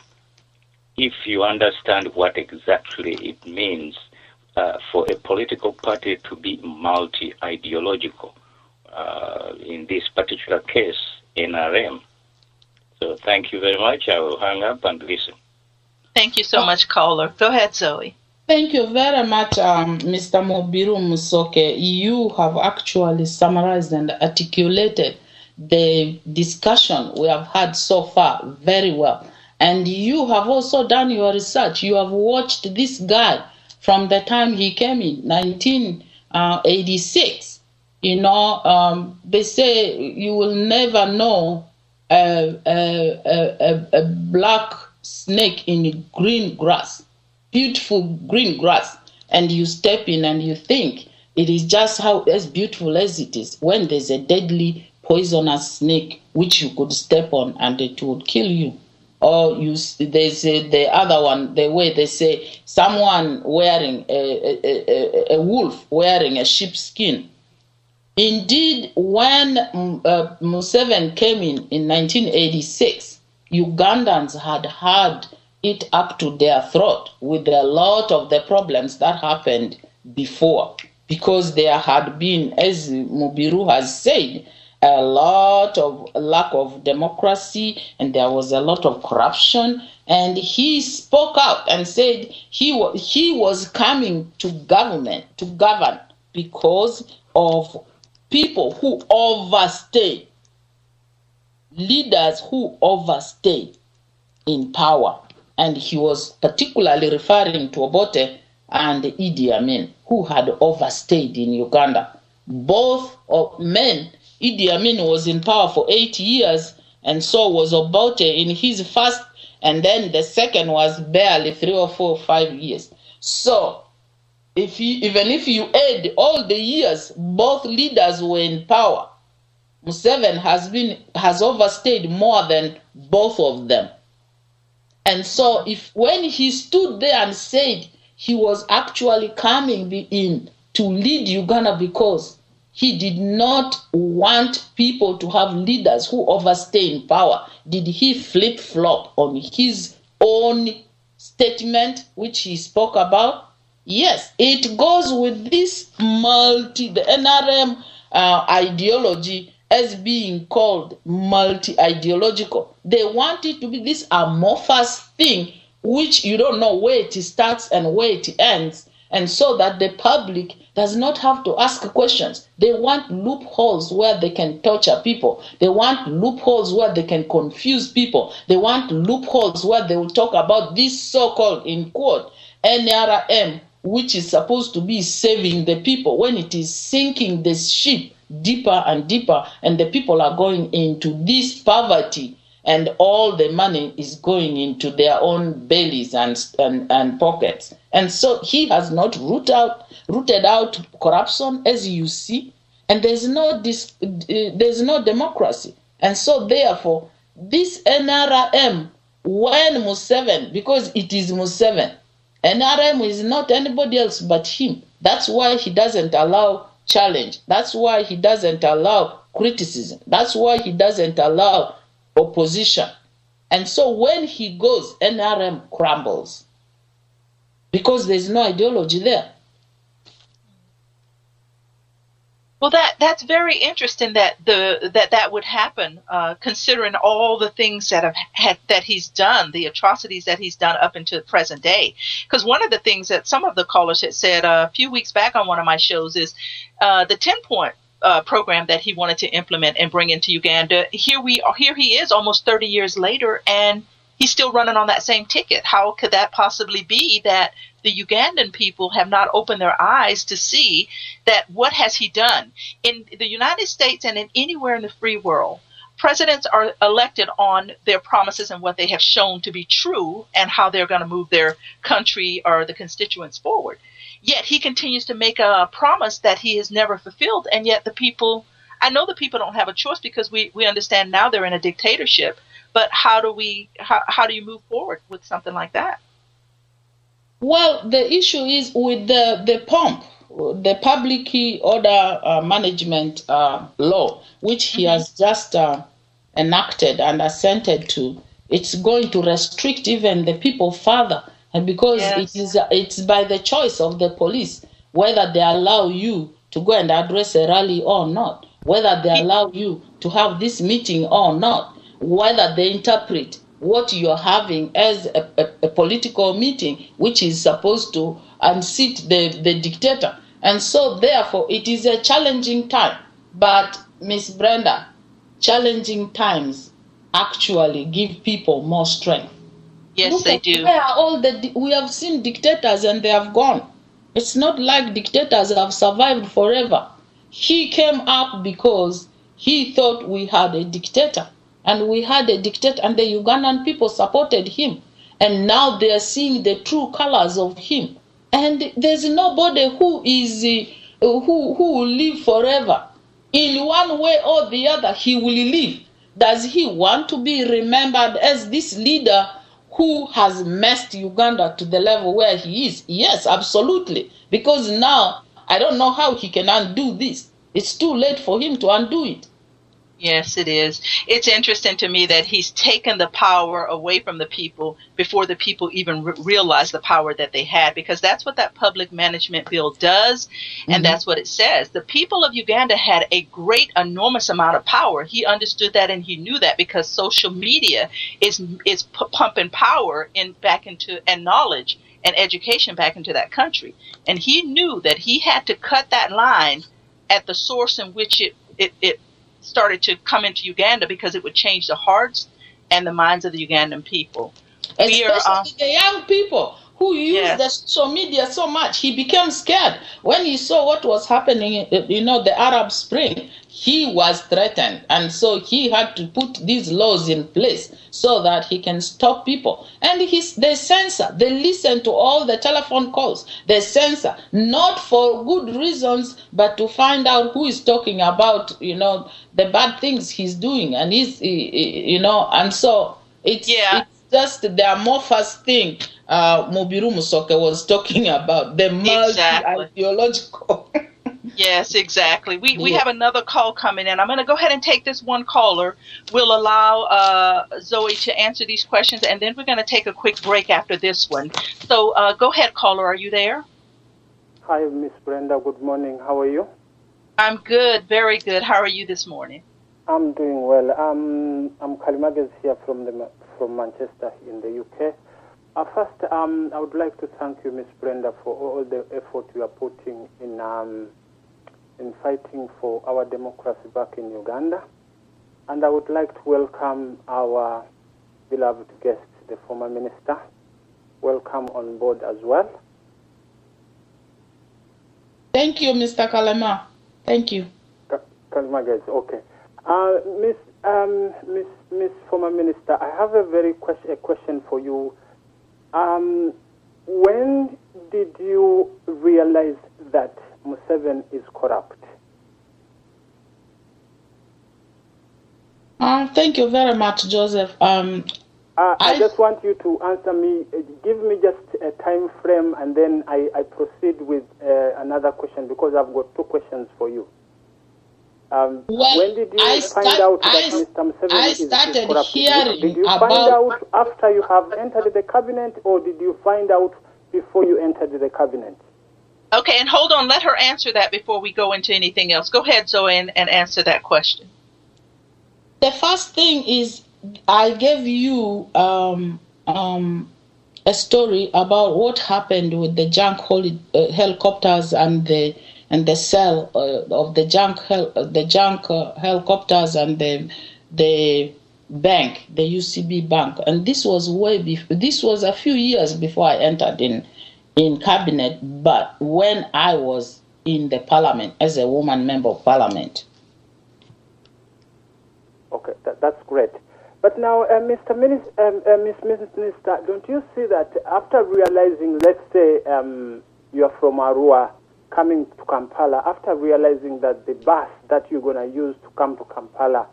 Speaker 4: if you understand what exactly it means for a political party to be multi-ideological, in this particular case, NRM. So thank you very much. I will hang up and listen.
Speaker 1: Thank you so much, caller. Go ahead, Zoe.
Speaker 2: Thank you very much, Mr. Mobiru Musoke. You have actually summarized and articulated the discussion we have had so far very well. And you have also done your research. You have watched this guy from the time he came in, 1986. You know, they say you will never know a black snake in green grass, beautiful green grass, and you step in and you think it is just as beautiful as it is when there's a deadly poisonous snake which you could step on and it would kill you. Or they say the other one, the way they say someone wearing a wolf wearing a sheepskin. Indeed, when Museveni came in 1986, Ugandans had it up to their throat with a lot of the problems that happened before, because there had been, as Mubiru has said, a lot of lack of democracy, and there was a lot of corruption. And he spoke out and said he was coming to govern because of people who overstayed, leaders who overstayed in power. And he was particularly referring to Obote and Idi Amin, who had overstayed in Uganda. Both men, Idi Amin was in power for 8 years, and so was Obote in his first, and then the second was barely 3 or 4 or 5 years. So even if you add all the years both leaders were in power, Museveni has overstayed more than both of them. And so when he stood there and said he was actually coming in to lead Uganda because he did not want people to have leaders who overstay in power, did he flip-flop on his own statement, which he spoke about? Yes, it goes with this the NRM ideology as being called multi-ideological. They want it to be this amorphous thing which you don't know where it starts and where it ends. and so that the public does not have to ask questions. They want loopholes where they can torture people. They want loopholes where they can confuse people. They want loopholes where they will talk about this so-called, in quote, NRM, which is supposed to be saving the people, when it is sinking the ship deeper and deeper, and the people are going into this poverty, and all the money is going into their own bellies and pockets. And so he has not rooted out corruption, as you see, and there's no democracy. And so therefore, this NRM, when Museveni, because it is Museveni, NRM is not anybody else but him. That's why he doesn't allow challenge. That's why he doesn't allow criticism. That's why he doesn't allow opposition. And so when he goes, NRM crumbles because there's no ideology there.
Speaker 1: Well, that's very interesting that that would happen, considering all the things that he's done, the atrocities that he's done up until the present day. Because one of the things that some of the callers had said a few weeks back on one of my shows is the 10-point program that he wanted to implement and bring into Uganda. Here he is almost 30 years later, and he's still running on that same ticket. How could that possibly be that the Ugandan people have not opened their eyes to see that what has he done? In the United States and in anywhere in the free world, presidents are elected on their promises and what they have shown to be true and how they're going to move their country or the constituents forward. Yet he continues to make a promise that he has never fulfilled, and yet the people, I know the people don't have a choice because we understand now they're in a dictatorship, but how do you move forward with something like that?
Speaker 2: Well, the issue is with the POMP, the Public Order Management Law, which he has just enacted and assented to. It's going to restrict even the people further, and because it's by the choice of the police whether they allow you to go and address a rally or not, whether they allow you to have this meeting or not, whether they interpret what you're having as a political meeting, which is supposed to unseat the dictator. And so therefore it is a challenging time. But Miss Brenda, challenging times actually give people more strength.
Speaker 1: Yes,
Speaker 2: Look
Speaker 1: they do.
Speaker 2: Where all we have seen dictators and they have gone. It's not like dictators have survived forever. He came up because he thought we had a dictator. And we had a dictator, and the Ugandan people supported him. And now they are seeing the true colors of him. And there's nobody who will live forever. In one way or the other, he will live. Does he want to be remembered as this leader who has messed Uganda to the level where he is? Yes, absolutely. Because now, I don't know how he can undo this. It's too late for him to undo it.
Speaker 1: Yes, it is. It's interesting to me that he's taken the power away from the people before the people even realize the power that they had, because that's what that public management bill does, and that's what it says. The people of Uganda had a great, enormous amount of power. He understood that, and he knew that because social media is pumping power back into and knowledge and education back into that country. And he knew that he had to cut that line at the source in which it started to come into Uganda, because it would change the hearts and the minds of the Ugandan people.
Speaker 2: Especially the young people who use the social media so much. He became scared when he saw what was happening, the Arab Spring. He was threatened, and so he had to put these laws in place so that he can stop people. And they censor, they listen to all the telephone calls, they censor, not for good reasons, but to find out who is talking about, the bad things he's doing. And and so it's just the amorphous thing Mubiru Musoke was talking about, the multi-ideological.
Speaker 1: Yes, exactly. We have another call coming in. I'm going to go ahead and take this one caller. We'll allow Zoe to answer these questions, and then we're going to take a quick break after this one. So go ahead, caller. Are you there?
Speaker 5: Hi, Miss Brenda. Good morning. How are you?
Speaker 1: I'm good. Very good. How are you this morning?
Speaker 5: I'm doing well. I'm Kalimages here from Manchester in the UK. First, I would like to thank you, Ms. Brenda, for all the effort you are putting in fighting for our democracy back in Uganda. And I would like to welcome our beloved guest, the former minister. Welcome on board as well.
Speaker 2: Thank you, Mr. Kalema. Thank you.
Speaker 5: Kalema, guys. Okay. Miss former minister, I have a question for you. When did you realize that Museveni is corrupt?
Speaker 2: Thank you very much, Joseph.
Speaker 5: I just want you to answer me. Give me just a time frame, and then I proceed with another question, because I've got two questions for you. When did you find out that Mr. Museveni is corrupt? Did you find out after you have entered the cabinet, or did you find out before you entered the cabinet?
Speaker 1: Okay, and hold on. Let her answer that before we go into anything else. Go ahead, Zoe, and answer that question.
Speaker 2: The first thing is, I gave you a story about what happened with the junk helicopters and the sale of the junk helicopters and the bank, the UCB bank, and this was this was a few years before I entered in cabinet, but when I was in the parliament as a woman member of parliament.
Speaker 5: Okay, that's great. But now, Miss Minister, don't you see that after realizing, let's say you are from Arua coming to Kampala, after realizing that the bus that you're going to use to come to Kampala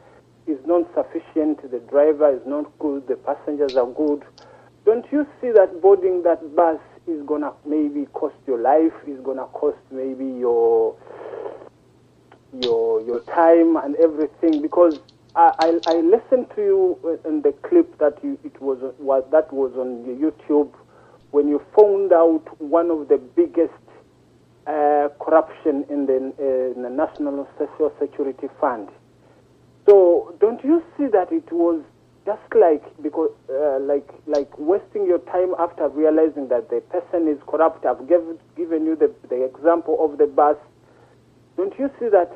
Speaker 5: is not sufficient, the driver is not good, the passengers are good, don't you see that boarding that bus is going to maybe cost your life, is going to cost maybe your time and everything? Because I listened to you in the clip that was on YouTube when you found out one of the biggest corruption in the National Social Security Fund. So don't you see that it was just like wasting your time after realizing that the person is corrupt? I've given you the example of the bus. Don't you see that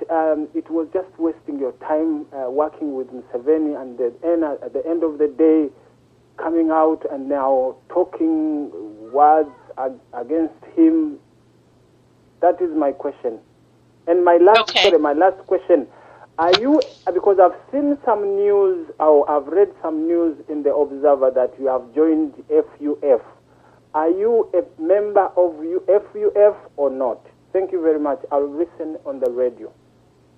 Speaker 5: it was just wasting your time working with Museveni, and at the end of the day, coming out and now talking words against him? That is my question. And my last question: are you? Because I've seen some news, or I've read some news in the Observer that you have joined FUF. Are you a member of FUF or not? Thank you very much. I'll listen on the radio.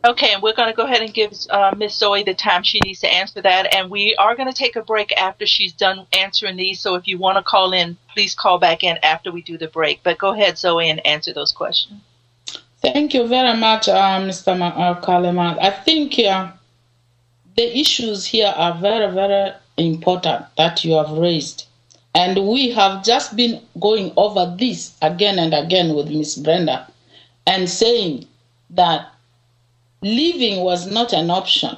Speaker 1: Okay, and we're going to go ahead and give Miss Zoe the time she needs to answer that. And we are going to take a break after she's done answering these. So if you want to call in, please call back in after we do the break. But go ahead, Zoe, and answer those questions.
Speaker 2: Thank you very much, Mr. Kalema. I think the issues here are very, very important that you have raised. And we have just been going over this again and again with Miss Brenda, and saying that leaving was not an option.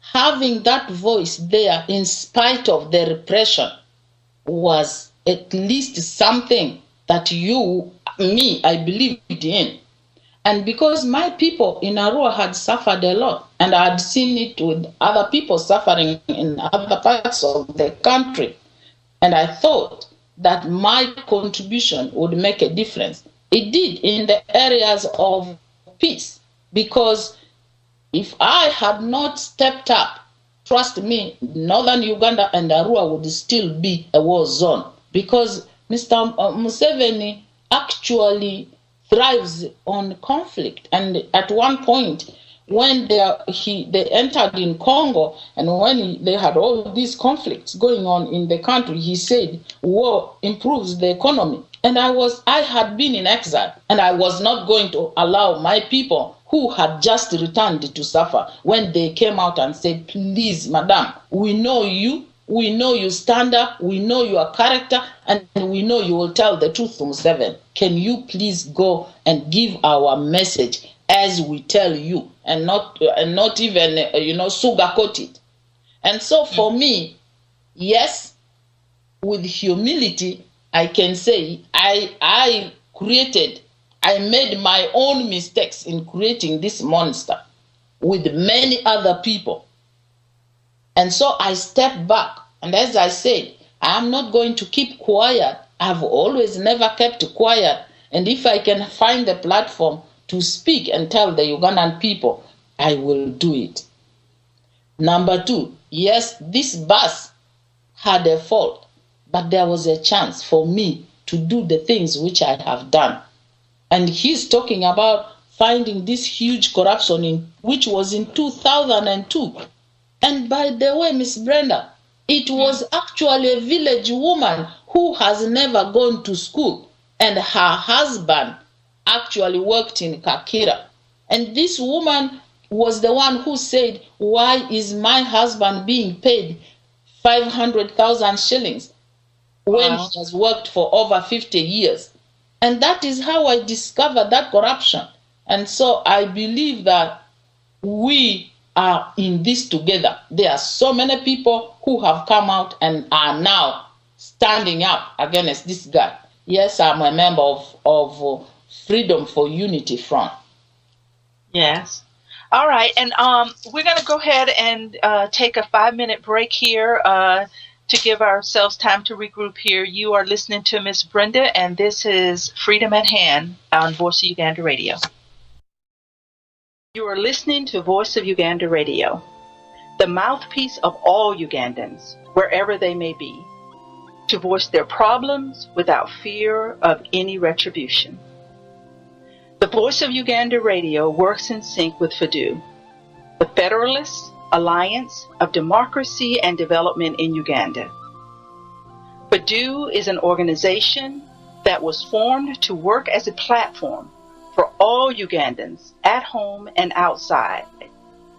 Speaker 2: Having that voice there in spite of the repression was at least something that I believed in. And because my people in Arua had suffered a lot, and I had seen it with other people suffering in other parts of the country, and I thought that my contribution would make a difference. It did in the areas of peace, because if I had not stepped up, trust me, northern Uganda and Arua would still be a war zone, because Mr. Museveni actually thrives on conflict. And at one point, when they entered in Congo, and when they had all these conflicts going on in the country, he said war improves the economy. And I had been in exile, and I was not going to allow my people who had just returned to suffer when they came out and said, please, madam, we know you stand up, we know your character, and we know you will tell the truth from 7. Can you please go and give our message as we tell you, and not even sugarcoat it? And so for me, yes, with humility, I can say I made my own mistakes in creating this monster with many other people. And so I stepped back. And as I said, I'm not going to keep quiet. I've always never kept quiet. And if I can find a platform to speak and tell the Ugandan people, I will do it. Number 2, yes, this bus had a fault, but there was a chance for me to do the things which I have done. And he's talking about finding this huge corruption which was in 2002. And by the way, Miss Brenda, it was actually a village woman who has never gone to school, and her husband actually worked in Kakira. And this woman was the one who said, why is my husband being paid 500,000 shillings when he has worked for over 50 years? And that is how I discovered that corruption. And so I believe that we are in this together. There are so many people who have come out and are now standing up against this guy. Yes, I'm a member of Freedom for Unity Front.
Speaker 1: Yes. All right. And we're going to go ahead and take a 5-minute break here to give ourselves time to regroup here. You are listening to Miss Brenda, and this is Freedom at Hand on Voice of Uganda Radio. You are listening to Voice of Uganda Radio, the mouthpiece of all Ugandans, wherever they may be, to voice their problems without fear of any retribution. The Voice of Uganda Radio works in sync with FADU, the Federalist Alliance of Democracy and Development in Uganda. FADU is an organization that was formed to work as a platform for all Ugandans at home and outside,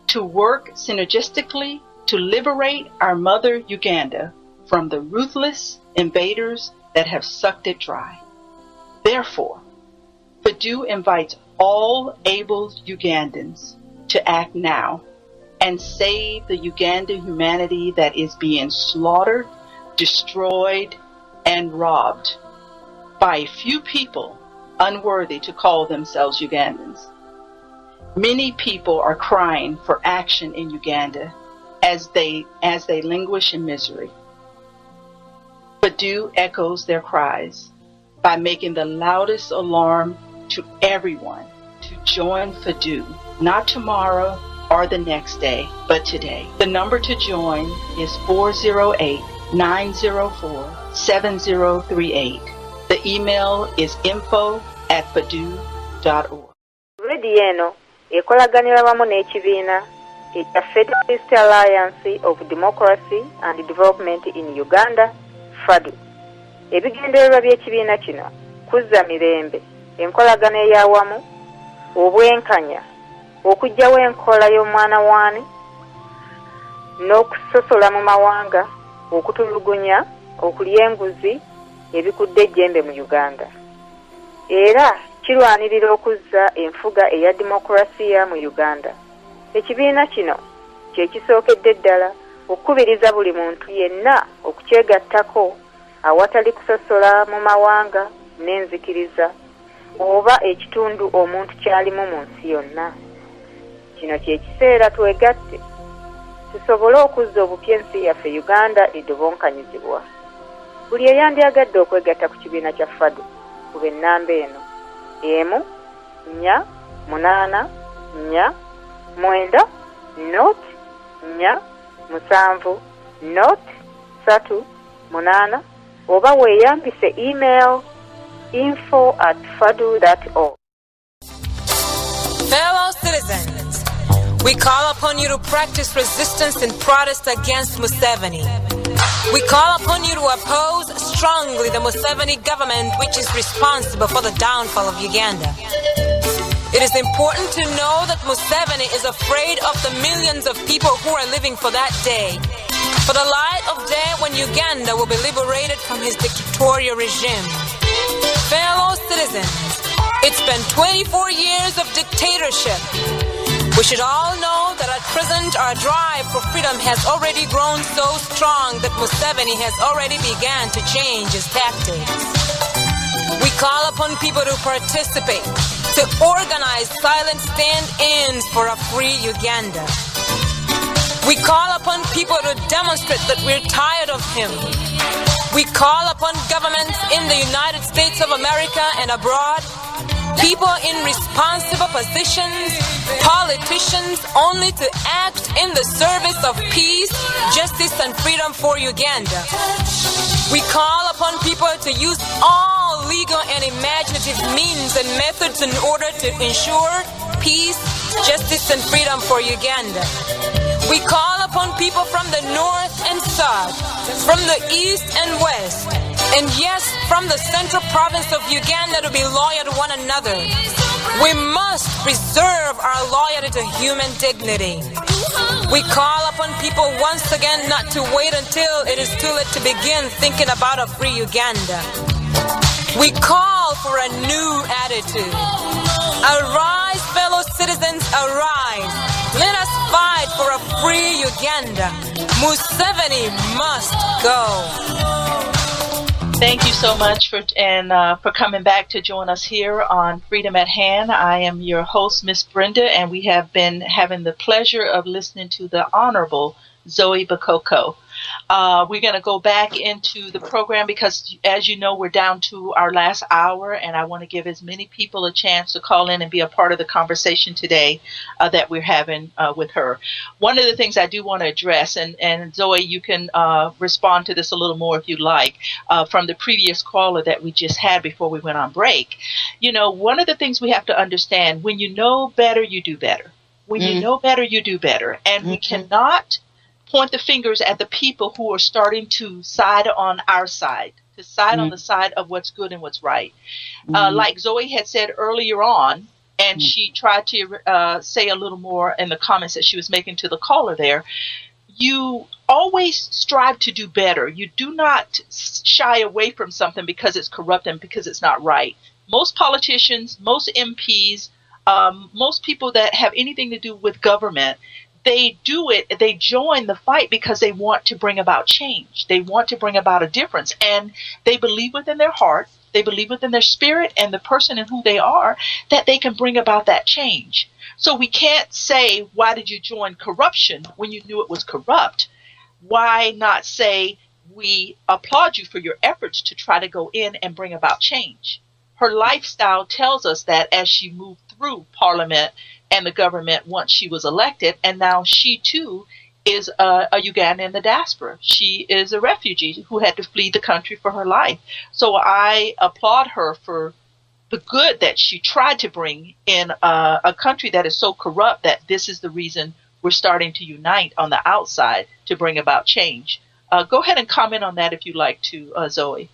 Speaker 1: to work synergistically to liberate our mother Uganda from the ruthless invaders that have sucked it dry. Therefore, FADU invites all able Ugandans to act now and save the Ugandan humanity that is being slaughtered, destroyed, and robbed by a few people unworthy to call themselves Ugandans. Many people are crying for action in Uganda as they languish in misery. FADU echoes their cries by making the loudest alarm to everyone to join FADU, not tomorrow or the next day, but today. The number to join is 408-904-7038. The email is info@fadu.org.
Speaker 6: Radio eno ekolaganira wamu n'ekibiina ekya Federalist Alliance of Democracy and Development in Uganda, FADU. Ebigendererwa by'ekibiina kino kuzza mirembe, enkolagana ey'awamu, obwenkanya, okuggyawo enkola y'omwana waani, n'okusosola mu mawanga, okutulugunya, okulya enguzi, ebikudde ejjembe mu Uganda. Era kirwanirira okuzza enfuga eya demokrasiya mu Uganda. Ekibiina kino kye kisookedde ddala okukubiriza buli muntu yenna okukyegattako awatali kusosola mu mawanga n'enzikiriza oba ekitundu omuntu kyalimu mu nsi yonna. Kino kye kiseera twegatte tusobole okuzza obupya ensi yaffe Uganda edobonkanyizibwa. Buli eyandyagadde okwegatta ku kibiina kya FADU kuba ennamba eno 1-4-8-4-7-3 oba weeyambise email info@fadu.org.
Speaker 7: Fellow citizens, we call upon you to practice resistance and protest against Museveni. We call upon you to oppose strongly the Museveni government, which is responsible for the downfall of Uganda. It is important to know that Museveni is afraid of the millions of people who are living for that day, for the light of day when Uganda will be liberated from his dictatorial regime. Fellow citizens, it's been 24 years of dictatorship. We should all know that at present our drive for freedom has already grown so strong that Museveni has already begun to change his tactics. We call upon people to participate, to organize silent stand-ins for a free Uganda. We call upon people to demonstrate that we're tired of him. We call upon governments in the United States of America and abroad, people in responsible positions, politicians, only to act in the service of peace, justice, and freedom for Uganda. We call upon people to use all legal and imaginative means and methods in order to ensure peace, justice, and freedom for Uganda. We call upon people from the north and south, from the east and west, and yes, from the central province of Uganda to be loyal to one another. We must preserve our loyalty to human dignity. We call upon people once again not to wait until it is too late to begin thinking about a free Uganda. We call for a new attitude. Arise, fellow citizens, arise. Let us fight for a free Uganda. Museveni must go.
Speaker 1: Thank you so much for coming back to join us here on Freedom at Hand. I am your host, Miss Brenda, and we have been having the pleasure of listening to the Honorable Zoe Bakoko. We're going to go back into the program because, as you know, we're down to our last hour, and I want to give as many people a chance to call in and be a part of the conversation today that we're having with her. One of the things I do want to address, and Zoe, you can respond to this a little more if you like, from the previous caller that we just had before we went on break. You know, one of the things we have to understand, when you know better, you do better. When you know better, you do better. And we cannot point the fingers at the people who are starting to side on our side, to side on the side of what's good and what's right. Like Zoe had said earlier on, and she tried to say a little more in the comments that she was making to the caller there, you always strive to do better. You do not shy away from something because it's corrupt and because it's not right. Most politicians, most MPs, most people that have anything to do with government, they do it, they join the fight because they want to bring about change. They want to bring about a difference. And they believe within their heart, they believe within their spirit and the person and who they are, that they can bring about that change. So we can't say, why did you join corruption when you knew it was corrupt? Why not say, we applaud you for your efforts to try to go in and bring about change? Her lifestyle tells us that as she moved through Parliament and the government once she was elected, and now she too is a Ugandan in the diaspora. She is a refugee who had to flee the country for her life. So I applaud her for the good that she tried to bring in a country that is so corrupt that this is the reason we're starting to unite on the outside to bring about change. Go ahead and comment on that if you like to, Zoe.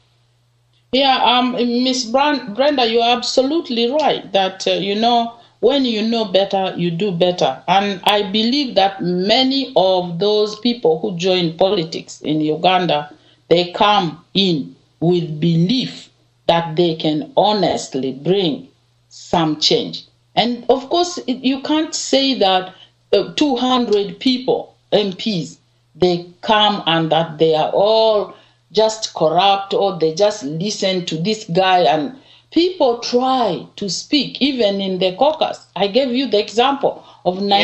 Speaker 2: Yeah, Miss Brenda, you're absolutely right that, when you know better, you do better. And I believe that many of those people who join politics in Uganda, they come in with belief that they can honestly bring some change. And of course, you can't say that 200 people, MPs, they come and that they are all just corrupt or they just listen to this guy. And people try to speak, even in the caucus. I gave you the example of when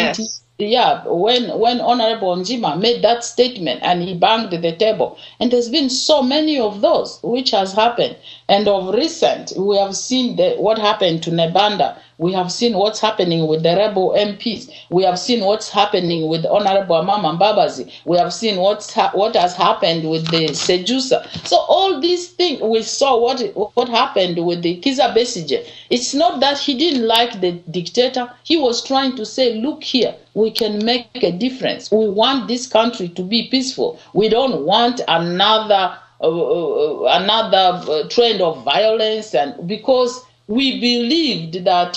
Speaker 2: Honorable Njima made that statement and he banged the table. And there's been so many of those which has happened. And of recent, we have seen what happened to Nebanda. We have seen what's happening with the rebel MPs. We have seen what's happening with Honorable Amama Mbabazi. We have seen what has happened with the Sejusa. So all these things, we saw what happened with the Kiza Besigye. It's not that he didn't like the dictator. He was trying to say, look here, we can make a difference. We want this country to be peaceful. We don't want another trend of violence, and because we believed that,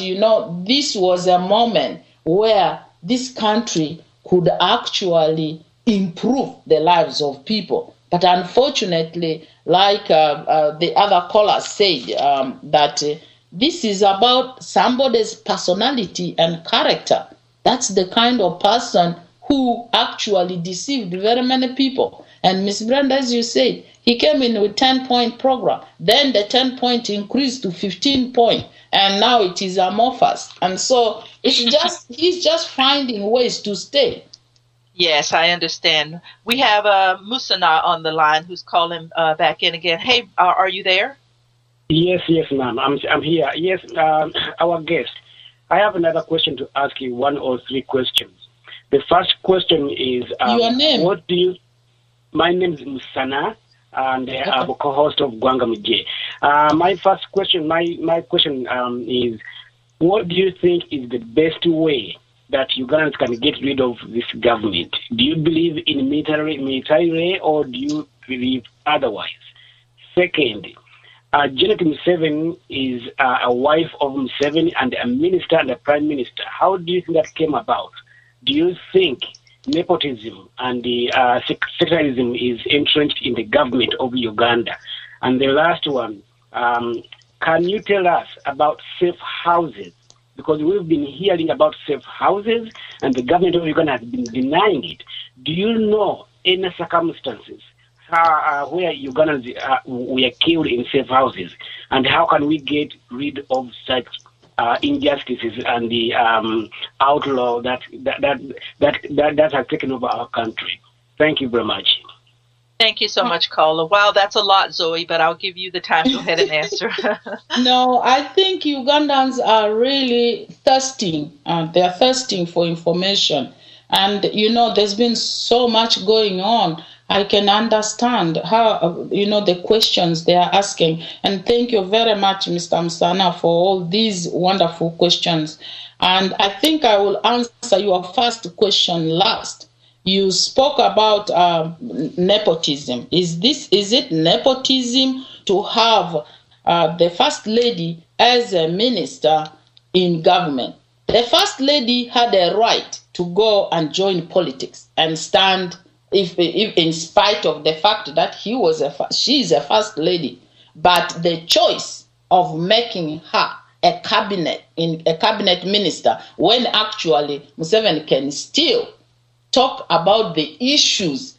Speaker 2: this was a moment where this country could actually improve the lives of people. But unfortunately, like the other caller said, that this is about somebody's personality and character. That's the kind of person who actually deceived very many people. And Miss Brenda, as you said, he came in with 10-point program. Then the 10-point increased to 15-point, and now it is amorphous. And so he's just finding ways to stay.
Speaker 1: Yes, I understand. We have Musana on the line who's calling back in again. Hey, are you there?
Speaker 3: Yes, ma'am. I'm here. Yes, our guest. I have another question to ask you, 1 or 3 questions. The first question is,
Speaker 2: your name?
Speaker 3: My name is Musana, and I'm a co-host of Gwanga Muje. My first question, my question is, what do you think is the best way that Ugandans can get rid of this government? Do you believe in military way, or do you believe otherwise? Second, Janet Museveni is a wife of Museveni and a minister and a prime minister. How do you think that came about? Do you think nepotism and the sectarianism is entrenched in the government of Uganda? And the last one, can you tell us about safe houses? Because we've been hearing about safe houses and the government of Uganda has been denying it. Do you know any circumstances where Ugandans were killed in safe houses, and how can we get rid of such injustices and the outlaw that has taken over our country? Thank you very much.
Speaker 1: Thank you so much, caller. Wow, that's a lot, Zoe, but I'll give you the time to go ahead and answer.
Speaker 2: No, I think Ugandans are really thirsting. They're thirsting for information. And, there's been so much going on. I can understand how, the questions they are asking. And thank you very much, Mr. Msana, for all these wonderful questions. And I think I will answer your first question last. You spoke about nepotism. Is it nepotism to have the First Lady as a minister in government? The First Lady had a right to go and join politics and stand, if in spite of the fact that she is a First Lady, but the choice of making her a cabinet minister, when actually Museveni can still talk about the issues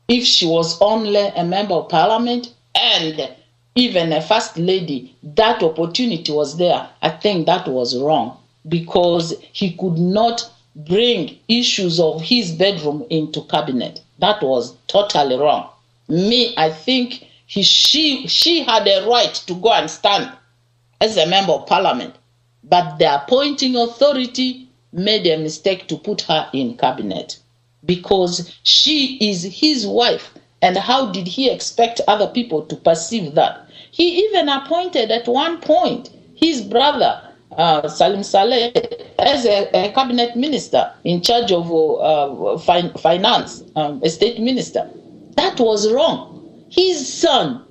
Speaker 2: if she was only a member of parliament and even a First Lady, that opportunity was there. I think that was wrong, because he could not bring issues of his bedroom into cabinet. That was totally wrong. I think she had a right to go and stand as a member of parliament, but the appointing authority made a mistake to put her in cabinet, because she is his wife. And how did he expect other people to perceive that? He even appointed at one point his brother, Salim Saleh, as a cabinet minister in charge of finance, a state minister. That was wrong. His son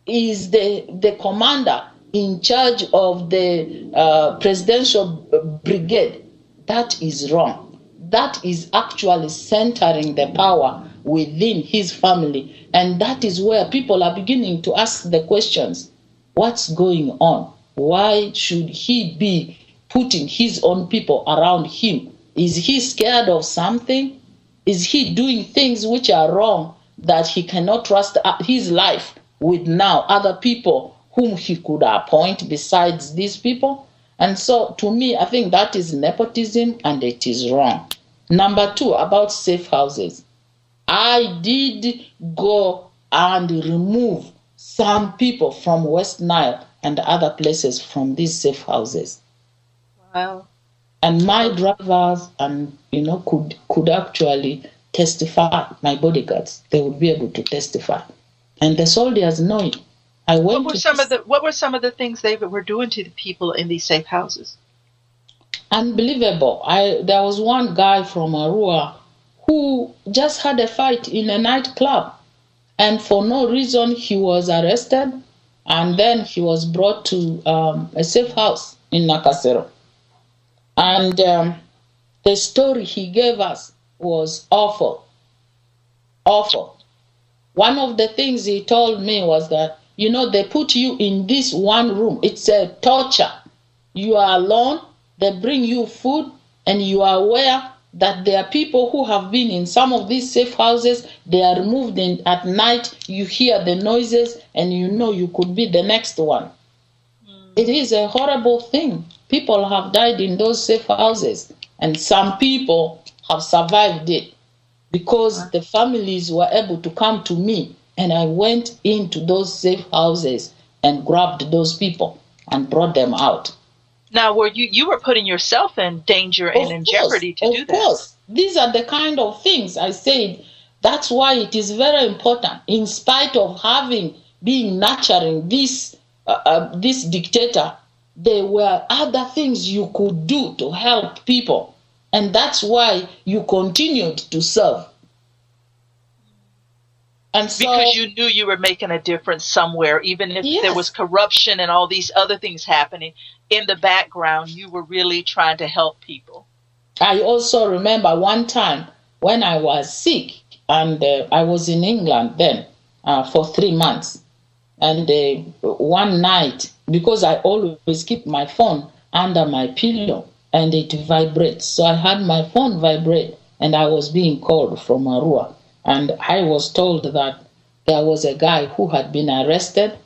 Speaker 2: is the commander in charge of the presidential brigade. That is wrong. That is actually centering the power within his family. And that is where people are beginning to ask the questions. What's going on? Why should he be putting his own people around him? Is he scared of something? Is he doing things which are wrong, that he cannot trust his life with now other people whom he could appoint besides these people? And so to me, I think that is nepotism and it is wrong. Number two, about safe houses. I did go and remove some people from West Nile and other places from these safe houses.
Speaker 1: Wow. And
Speaker 2: my drivers and could actually testify, my bodyguards, they would be able to testify. And the soldiers know it.
Speaker 1: What were some of the things they were doing to the people in these safe houses?
Speaker 2: Unbelievable. There was one guy from Arua who just had a fight in a nightclub, and for no reason he was arrested, and then he was brought to a safe house in Nakasero. And the story he gave us was awful. Awful. One of the things he told me was that, they put you in this one room. It's a torture. You are alone. They bring you food. and you are aware that there are people who have been in some of these safe houses, they are removed at night, you hear the noises, and you know you could be the next one. It is a horrible thing. People have died in those safe houses, and some people have survived it because the families were able to come to me, and I went into those safe houses and grabbed those people and brought them out.
Speaker 1: Now, were you were putting yourself in danger and in jeopardy to do that?
Speaker 2: Of course. These are the kind of things I said. That's why it is very important, in spite of being nurturing this dictator, there were other things you could do to help people. And that's why you continued to serve. And so,
Speaker 1: because you knew you were making a difference somewhere, even if there was corruption and all these other things happening in the background, you were really trying to help people.
Speaker 2: I also remember one time when I was sick, and I was in England then for 3 months. And one night, because I always keep my phone under my pillow and it vibrates, so I had my phone vibrate, and I was being called from Arua. And I was told that there was a guy who had been arrested,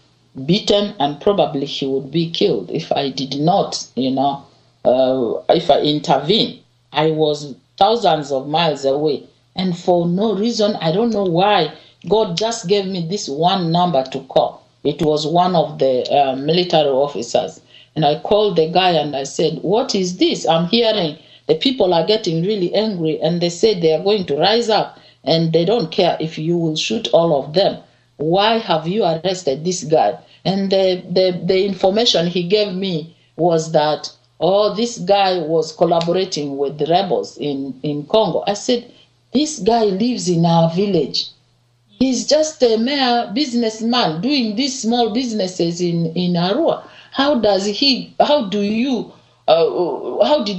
Speaker 2: beaten, and probably he would be killed if I did not, if I intervene. I was thousands of miles away. And for no reason, I don't know why, God just gave me this one number to call. It was one of the military officers. And I called the guy and I said, what is this? I'm hearing the people are getting really angry, and they said they are going to rise up and they don't care if you will shoot all of them. Why have you arrested this guy? And the information he gave me was that, this guy was collaborating with the rebels in Congo. I said, this guy lives in our village. He's just a mere businessman doing these small businesses in Arua. How did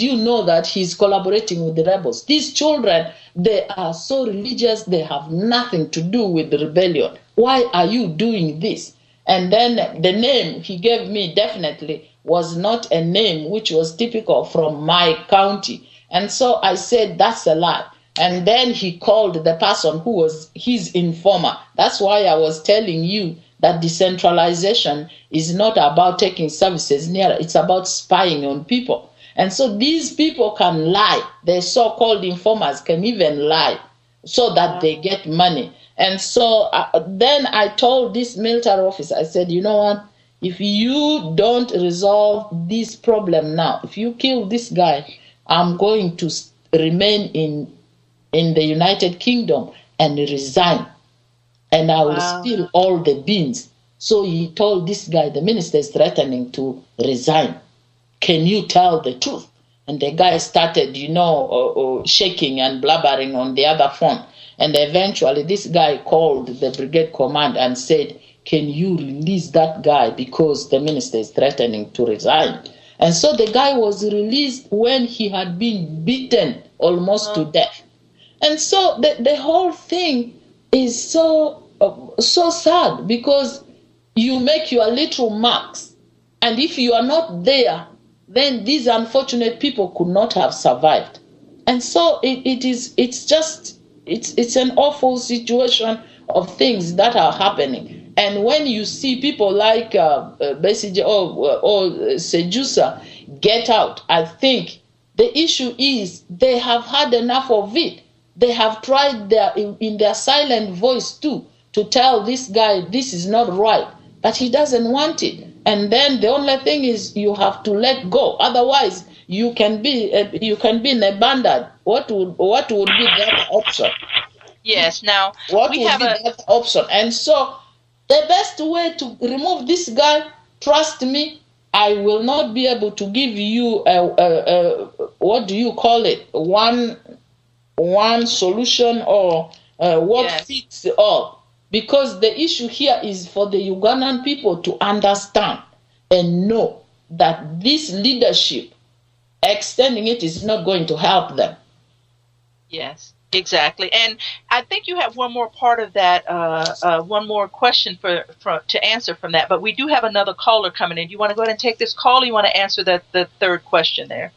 Speaker 2: you know that he's collaborating with the rebels? These children, they are so religious, they have nothing to do with the rebellion. Why are you doing this? And then the name he gave me definitely was not a name which was typical from my county. And so I said, that's a lie. And then he called the person who was his informer. That's why I was telling you that decentralization is not about taking services nearer. It's about spying on people. And so these people can lie. The so-called informers can even lie so that they get money. And so then I told this military officer, I said, you know what? If you don't resolve this problem now, if you kill this guy, I'm going to remain in the United Kingdom and resign. And I will steal all the beans. So he told this guy, the minister is threatening to resign. Can you tell the truth? And the guy started, shaking and blabbering on the other phone. And eventually this guy called the brigade command and said, can you release that guy because the minister is threatening to resign? And so the guy was released when he had been beaten almost to death. And so the whole thing is so sad, because you make your little marks, and if you are not there, then these unfortunate people could not have survived. And so it's an awful situation of things that are happening. And when you see people like Besigye or Sejusa get out, I think the issue is they have had enough of it. They have tried in their silent voice too to tell this guy this is not right, but he doesn't want it. And then the only thing is you have to let go. Otherwise, you can be in a bandit. What would be the other option?
Speaker 1: Yes. Now
Speaker 2: what would be the other option? And so the best way to remove this guy, trust me, I will not be able to give you what do you call it? One solution or what fits all. Because the issue here is for the Ugandan people to understand and know that this leadership, extending it, is not going to help them.
Speaker 1: Yes, exactly. And I think you have one more part of that, one more question to answer from that. But we do have another caller coming in. Do you want to go ahead and take this call, or you want to answer the third question there?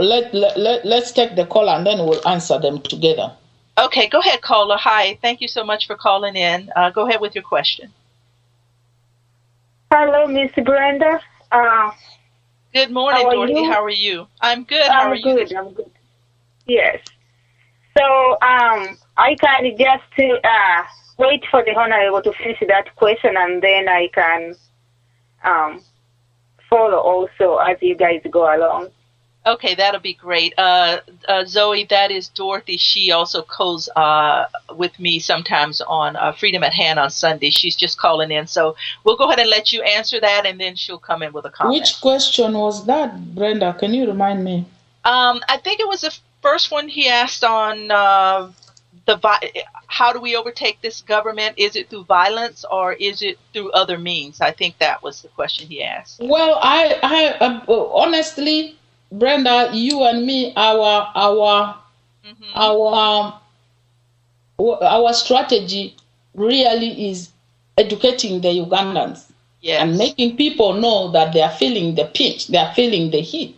Speaker 2: let's take the call and then we'll answer them together.
Speaker 1: Okay, go ahead, caller. Hi, thank you so much for calling in. Go ahead with your question.
Speaker 6: Hello, Miss Brenda.
Speaker 1: Good morning, Dorothy. How are you? I'm good. How are you?
Speaker 6: I'm good. Yes. So I can just wait for the Honorable to finish that question, and then I can follow also as you guys go along.
Speaker 1: Okay, that'll be great. Zoe, that is Dorothy. She also calls with me sometimes on Freedom at Hand on Sunday. She's just calling in. So we'll go ahead and let you answer that, and then she'll come in with a comment.
Speaker 2: Which question was that, Brenda? Can you remind me?
Speaker 1: I think it was the first one he asked on how do we overtake this government? Is it through violence or is it through other means? I think that was the question he asked.
Speaker 2: Well, I honestly, Brenda, you and me, our strategy really is educating the Ugandans. Yes. And making people know that they are feeling the pinch, they are feeling the heat.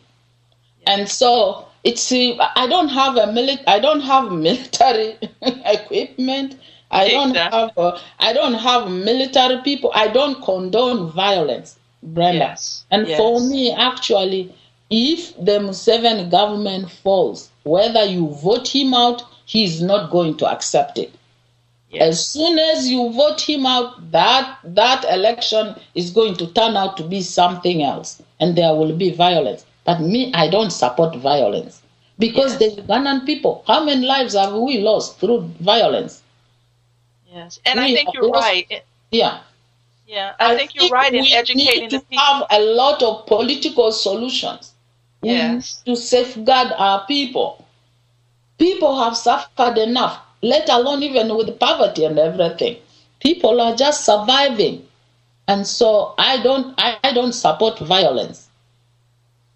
Speaker 2: Yes. And so it's I don't have military equipment. I don't have military people. I don't condone violence, Brenda. Yes. And for me, actually, if the Museveni government falls, whether you vote him out, he's not going to accept it. Yes. As soon as you vote him out, that election is going to turn out to be something else, and there will be violence. But me, I don't support violence. Because the Ugandan people, how many lives have we lost through violence?
Speaker 1: Yes, and I think you're right.
Speaker 2: Yeah.
Speaker 1: Yeah, I think you're right in educating the people. We
Speaker 2: have a lot of political solutions. Yes. To safeguard our people. People have suffered enough, let alone even with poverty and everything. People are just surviving. And so I don't support violence.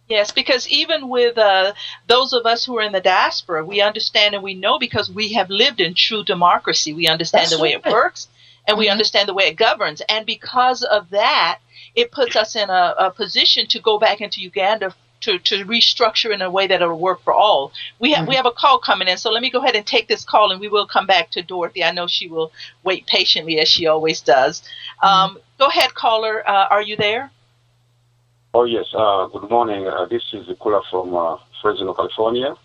Speaker 1: Yes, because even with those of us who are in the diaspora, we understand and we know because we have lived in true democracy. We understand the way it works and we understand the way it governs. And because of that, it puts us in a position to go back into Uganda to restructure in a way that will work for all. We have a call coming in, so let me go ahead and take this call and we will come back to Dorothy. I know she will wait patiently as she always does. Go ahead, caller. Are you there?
Speaker 8: Oh, yes. Good morning. This is Kula from Fresno, California.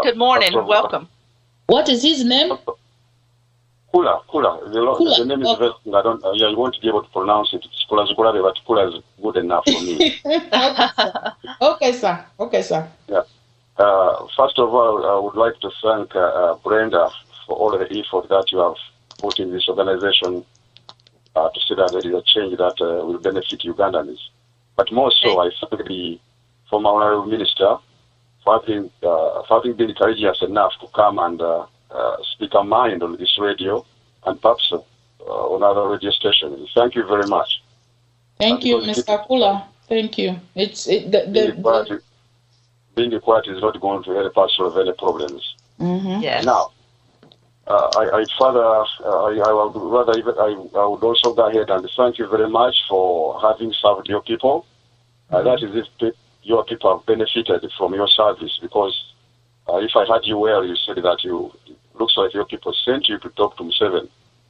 Speaker 1: Good morning. Welcome.
Speaker 2: What is his name?
Speaker 8: Kula. The name is very, you won't be able to pronounce it. It's Kula Zukurabe, but Kula is good enough for me.
Speaker 2: Okay, sir. Yeah.
Speaker 8: First of all, I would like to thank Brenda for all the effort that you have put in this organization to see that there is a change that will benefit Ugandans. But more so, I thank the former honorable minister for having been courageous enough to come and speak her mind on this radio and perhaps on other radio stations. Thank you very much.
Speaker 2: Thank you, Mr. Kula. Thank you.
Speaker 8: Being quiet is not going to help us solve any problems.
Speaker 2: Mm-hmm.
Speaker 1: Yes.
Speaker 8: Now, I would also go ahead and thank you very much for having served your people. That is if your people have benefited from your service, because if I heard you well, you said that it looks like your people sent you to talk to Museveni.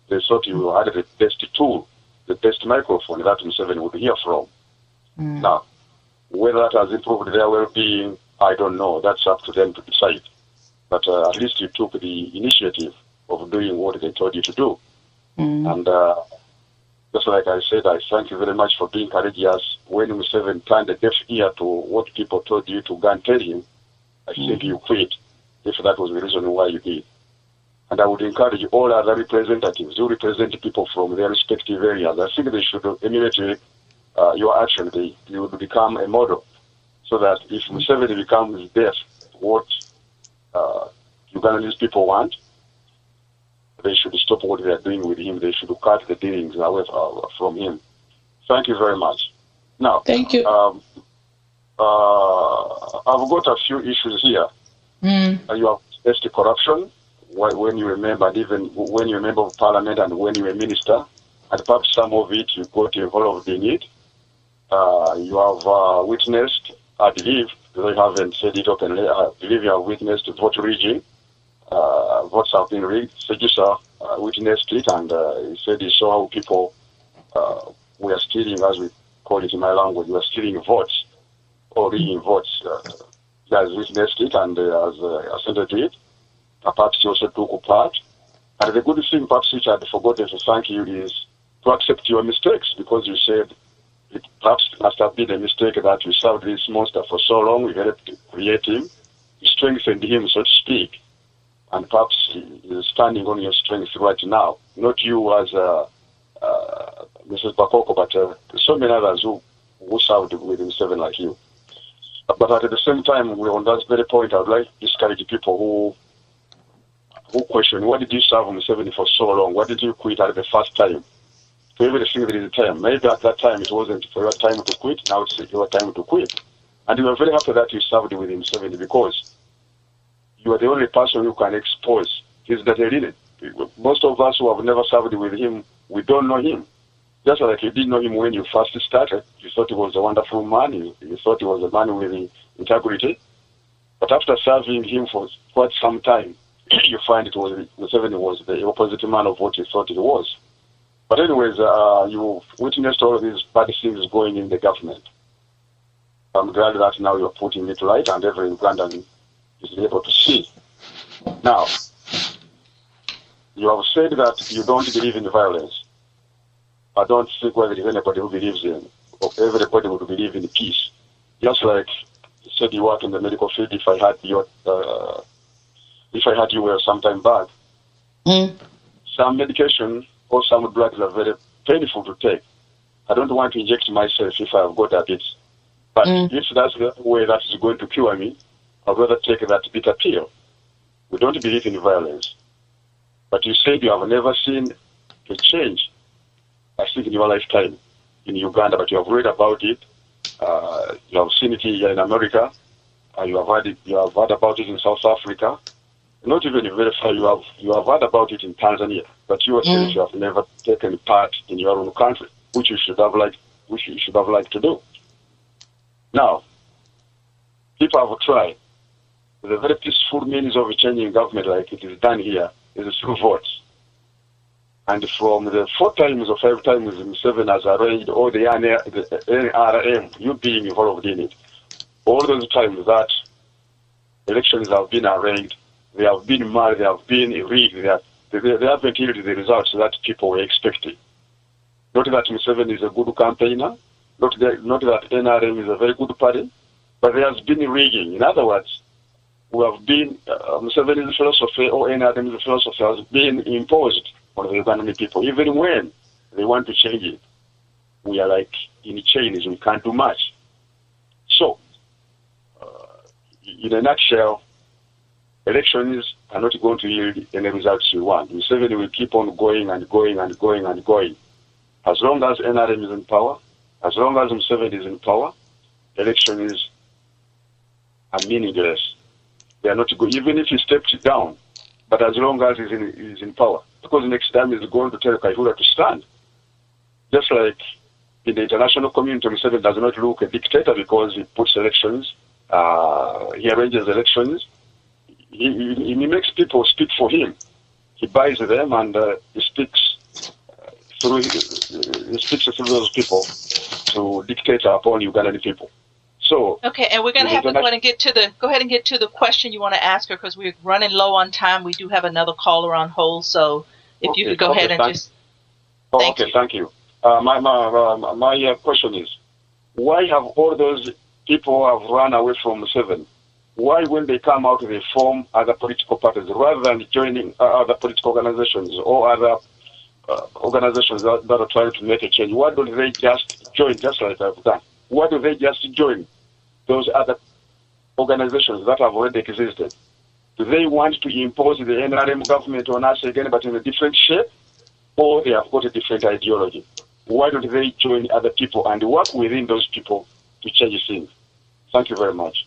Speaker 8: They thought you had the best tool, the best microphone that Museveni would hear from. Now, whether that has improved their well-being, I don't know. That's up to them to decide. But at least you took the initiative of doing what they told you to do. And just like I said, I thank you very much for being courageous. When Museveni turned a deaf ear to what people told you to go and tell him, I think you quit, if that was the reason why you did. And I would encourage all other representatives who represent people from their respective areas. I think they should emulate your action. You would become a model, so that if Museveni becomes deaf, what Ugandan people want, they should stop what they are doing with him. They should cut the dealings away from him. Thank you very much. Now,
Speaker 2: thank you.
Speaker 8: I've got a few issues here. You have tested corruption when you remember, and even when you're a member of parliament and when you're a minister, and perhaps some of it you got involved in it. You have witnessed, I believe, they haven't said it openly. I believe you have witnessed vote rigging. Votes have been rigged. Segisa witnessed it, and he said he saw how people were stealing, as we call it in my language, were stealing votes or rigging votes. He has witnessed it and has assented to it. Perhaps he also took part. And the good thing, perhaps, which I had forgotten to thank you, is to accept your mistakes, because you said it perhaps must have been a mistake that we served this monster for so long. We helped to create him, we strengthened him, so to speak. And perhaps he is standing on your strength right now. Not you as Mrs. Bakoko, but so many others who served with Museveni like you. But at the same time, on that very point, I would like to discourage people who question, why did you serve Museveni for so long? Why did you quit at the first time? For everything there is a time. Maybe at that time it wasn't for your time to quit, now it's your time to quit. And you are very happy that you served with Museveni, because you are the only person who can expose his dirty linen. Most of us who have never served with him, we don't know him. Just like you didn't know him when you first started, you thought he was a wonderful man, you thought he was a man with integrity. But after serving him for quite some time, you find Museveni was the opposite man of what you thought he was. But anyways, you witnessed all of these bad things going in the government. I'm glad that now you're putting it right and every Ugandan is able to see. Now, you have said that you don't believe in violence. I don't think whether there is anybody who believes in, or everybody would believe in peace. Just like you said you work in the medical field, if I had you were sometime back, some medication or some drugs are very painful to take. I don't want to inject myself if I have got diabetes. But if that's the way that is going to cure me, I'd rather take that bitter pill. We don't believe in violence. But you said you have never seen a change, I think, in your lifetime in Uganda, but you have read about it. You have seen it here in America. You have heard about it in South Africa. Not even very far, you have heard about it in Tanzania, but you yourself you have never taken part in your own country, which you should have liked to do. Now, people have tried. The very peaceful means of changing government, like it is done here, is through votes. And from the 4 times or 5 times Museveni has arranged all the NRM, you being involved in it, all those times that elections have been arranged, they have been marred, they have been rigged, they haven't yielded the results that people were expecting. Not that Museveni is a good campaigner, not that NRM is a very good party, but there has been rigging. In other words, we have been, Museveni's philosophy or NRM's philosophy has been imposed on the Ugandan people, even when they want to change it. We are like in chains, we can't do much. So, in a nutshell, elections are not going to yield any results you want. Museveni will keep on going and going and going and going. As long as NRM is in power, as long as Museveni is in power, elections are meaningless. They are not good, even if he steps down, but as long as he's in power. Because next time he's going to tell Kaihura to stand. Just like in the international community, Museveni does not look a dictator because he puts elections, he arranges elections. He makes people speak for him. He buys them and he speaks through those people to dictate upon Ugandan people. So
Speaker 1: okay, and we're going to have to go ahead and get to the question you want to ask her, because we're running low on time. We do have another caller on hold, so if you could go ahead and just. Thank you.
Speaker 8: My question is, why have all those people have run away from Museveni? Why, when they come out, they form other political parties rather than joining other political organizations or other organizations that are trying to make a change? Why don't they just join, just like I've done? Why do they just join those other organizations that have already existed? Do they want to impose the NRM government on us again, but in a different shape? Or they have got a different ideology? Why don't they join other people and work within those people to change things? Thank you very much.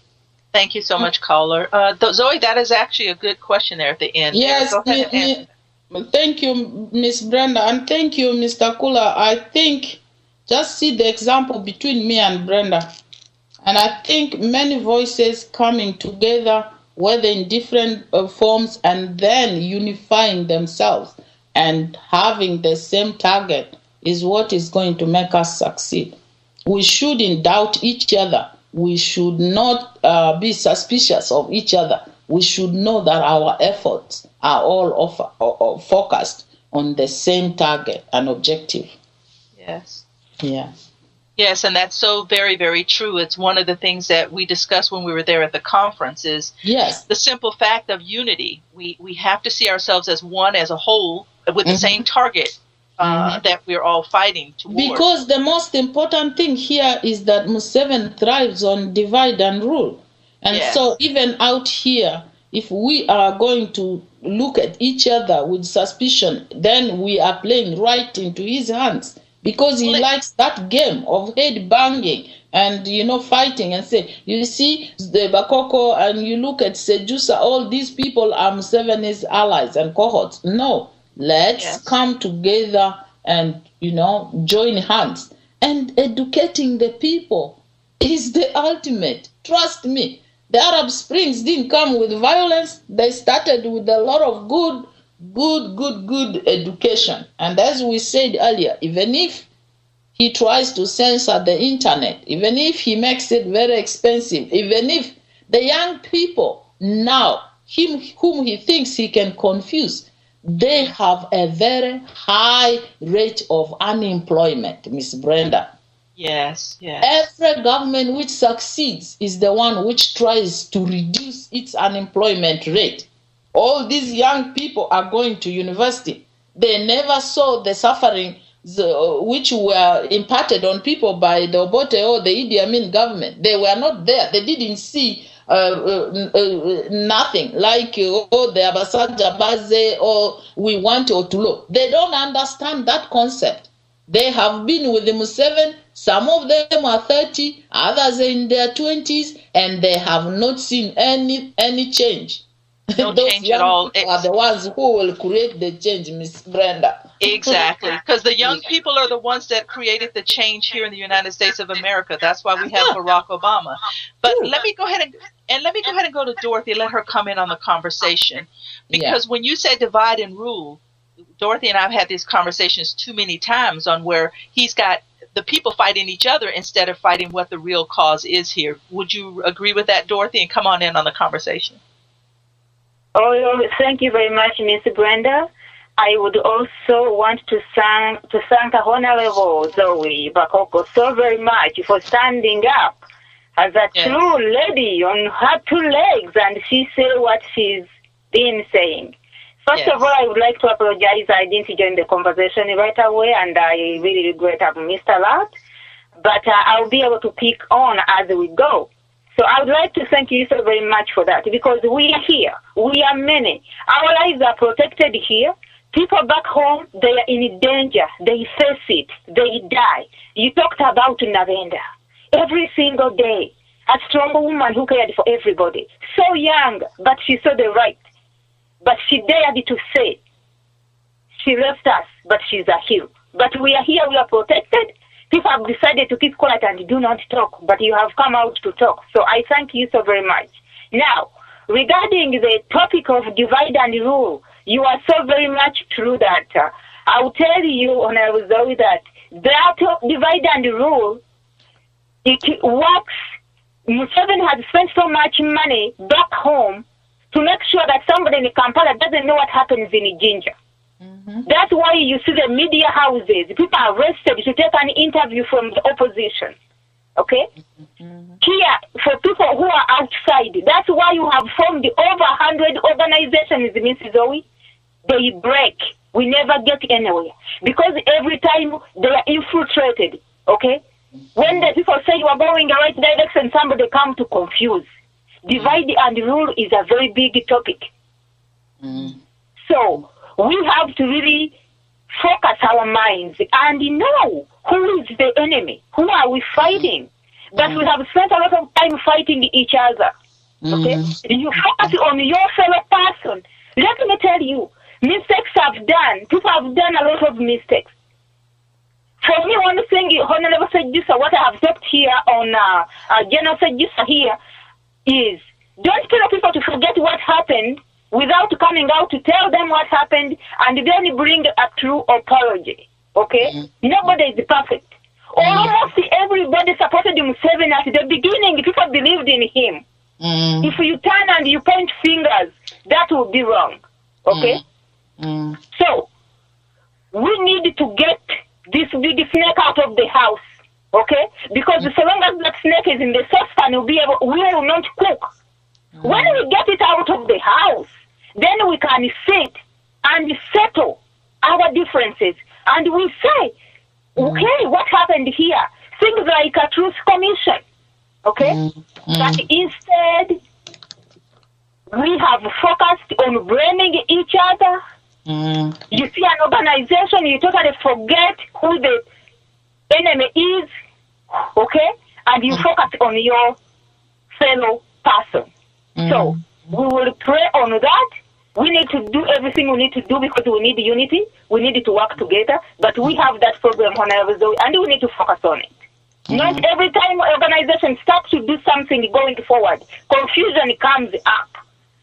Speaker 1: Thank you so much, caller. Zoe, that is actually a good question there at the end.
Speaker 2: Yes,
Speaker 1: go ahead and answer.
Speaker 2: Thank you, Miss Brenda, and thank you, Mr. Kula. I think just see the example between me and Brenda. And I think many voices coming together, whether in different forms, and then unifying themselves and having the same target is what is going to make us succeed. We shouldn't doubt each other. We should not be suspicious of each other. We should know that our efforts are all focused on the same target and objective.
Speaker 1: Yes.
Speaker 2: Yeah.
Speaker 1: Yes, and that's so very, very true. It's one of the things that we discussed when we were there at the conference is the simple fact of unity. We have to see ourselves as one, as a whole, with the same target that we're all fighting towards.
Speaker 2: Because the most important thing here is that Museveni thrives on divide and rule. And so even out here, if we are going to look at each other with suspicion, then we are playing right into his hands. Because he likes that game of head banging and, fighting and say, you see, the Bakoko and you look at Sejusa, all these people are Museveni's allies and cohorts. No, let's come together and, join hands. And educating the people is the ultimate. Trust me, the Arab Springs didn't come with violence. They started with a lot of good education. And as we said earlier, even if he tries to censor the internet, even if he makes it very expensive, even if the young people now, whom he thinks he can confuse, they have a very high rate of unemployment, Miss Brenda.
Speaker 1: Yes, yes.
Speaker 2: Every government which succeeds is the one which tries to reduce its unemployment rate. All these young people are going to university. They never saw the suffering which were imparted on people by the Obote or the Idi Amin government. They were not there. They didn't see nothing like the Abasaja Baze or we want Otulo. They don't understand that concept. They have been with the Museveni. Some of them are 30, others are in their 20s, and they have not seen any change.
Speaker 1: No
Speaker 2: Those
Speaker 1: change at all.
Speaker 2: Are the ones who will create the change, Miss Brenda.
Speaker 1: Exactly, because the young people are the ones that created the change here in the United States of America. That's why we have Barack Obama. But let me go ahead and go to Dorothy and let her come in on the conversation. Because when you say divide and rule, Dorothy and I have had these conversations too many times on where he's got the people fighting each other instead of fighting what the real cause is here. Would you agree with that, Dorothy? And come on in on the conversation.
Speaker 6: Oh, thank you very much, Miss Brenda. I would also want to thank Honorable Zoe Bakoko so very much for standing up as a true lady on her two legs, and she said what she's been saying. First of all, I would like to apologize. I didn't join the conversation right away, and I really regret I've missed a lot. But I'll be able to pick on as we go. So I would like to thank you so very much for that, because we are here. We are many. Our lives are protected here. People back home, they are in danger. They face it. They die. You talked about Narendra. Every single day, a strong woman who cared for everybody. So young, but she saw the right. But she dared to say. She left us, but she's a hero. But we are here, we are protected. People have decided to keep quiet and do not talk, but you have come out to talk. So I thank you so very much. Now, regarding the topic of divide and rule, you are so very much true that I'll tell you, Honorable Zoe, that divide and rule, it works. Museveni has spent so much money back home to make sure that somebody in Kampala doesn't know what happens in Jinja. Mm-hmm. That's why you see the media houses, people are arrested to take an interview from the opposition. Okay? Mm-hmm. Here, for people who are outside, that's why you have formed over 100 organizations, Mrs. Zoe. They break. We never get anywhere. Because every time they are infiltrated. Okay? When the people say you are going in the right direction, somebody come to confuse. Divide and rule is a very big topic. Mm. So, we have to really focus our minds and know who is the enemy, who are we fighting. But we have spent a lot of time fighting each other. Okay? You focus on your fellow person. Let me tell you, mistakes have done. People have done a lot of mistakes. For me, one thing Honorable said Sejusa, what I have talked here on General Sejusa here is, don't tell people to forget what happened without coming out to tell them what happened and then bring a true apology. Okay? Nobody is perfect. Almost everybody supported Museveni at the beginning. People believed in him. If you turn and you point fingers, that would be wrong. Okay? So, we need to get this big snake out of the house. Okay? Because so long as that snake is in the saucepan, we will not cook. When we get it out of the house, then we can sit and settle our differences. And we say, okay, what happened here? Things like a truth commission. Okay? But instead, we have focused on blaming each other. You see an organization, you totally forget who the enemy is, okay? And you focus on your fellow person. So, we will pray on that. We need to do everything we need to do because we need unity. We need to work together. But we have that problem and we need to focus on it. Not every time organization starts to do something going forward, confusion comes up.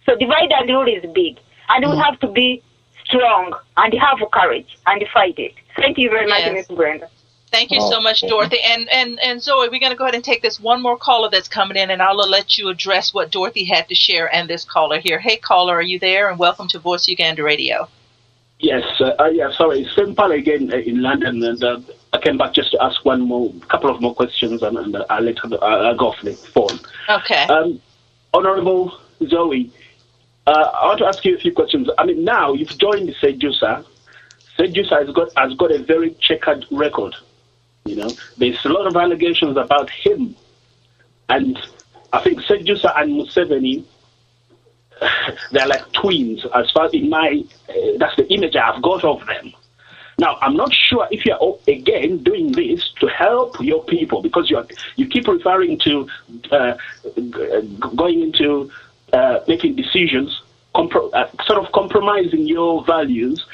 Speaker 6: So divide and rule is big. And we have to be strong and have courage and fight it. Thank you very much, Ms. Brenda.
Speaker 1: Thank you so much, Dorothy. And Zoe, we're going to go ahead and take this one more caller that's coming in, and I'll let you address what Dorothy had to share and this caller here. Hey, caller, are you there? And welcome to Voice Uganda Radio.
Speaker 9: Yes, sorry, Simple again in London, and I came back just to ask couple of more questions, and I'll go off the phone.
Speaker 1: Okay.
Speaker 9: Honorable Zoe, I want to ask you a few questions. I mean, now you've joined Sejusa. Sejusa has got a very checkered record. You know, there's a lot of allegations about him, and I think Sejusa and Museveni, they're like twins. As far as that's the image I've got of them. Now, I'm not sure if you're again doing this to help your people, because you keep referring to going into making decisions, sort of compromising your values,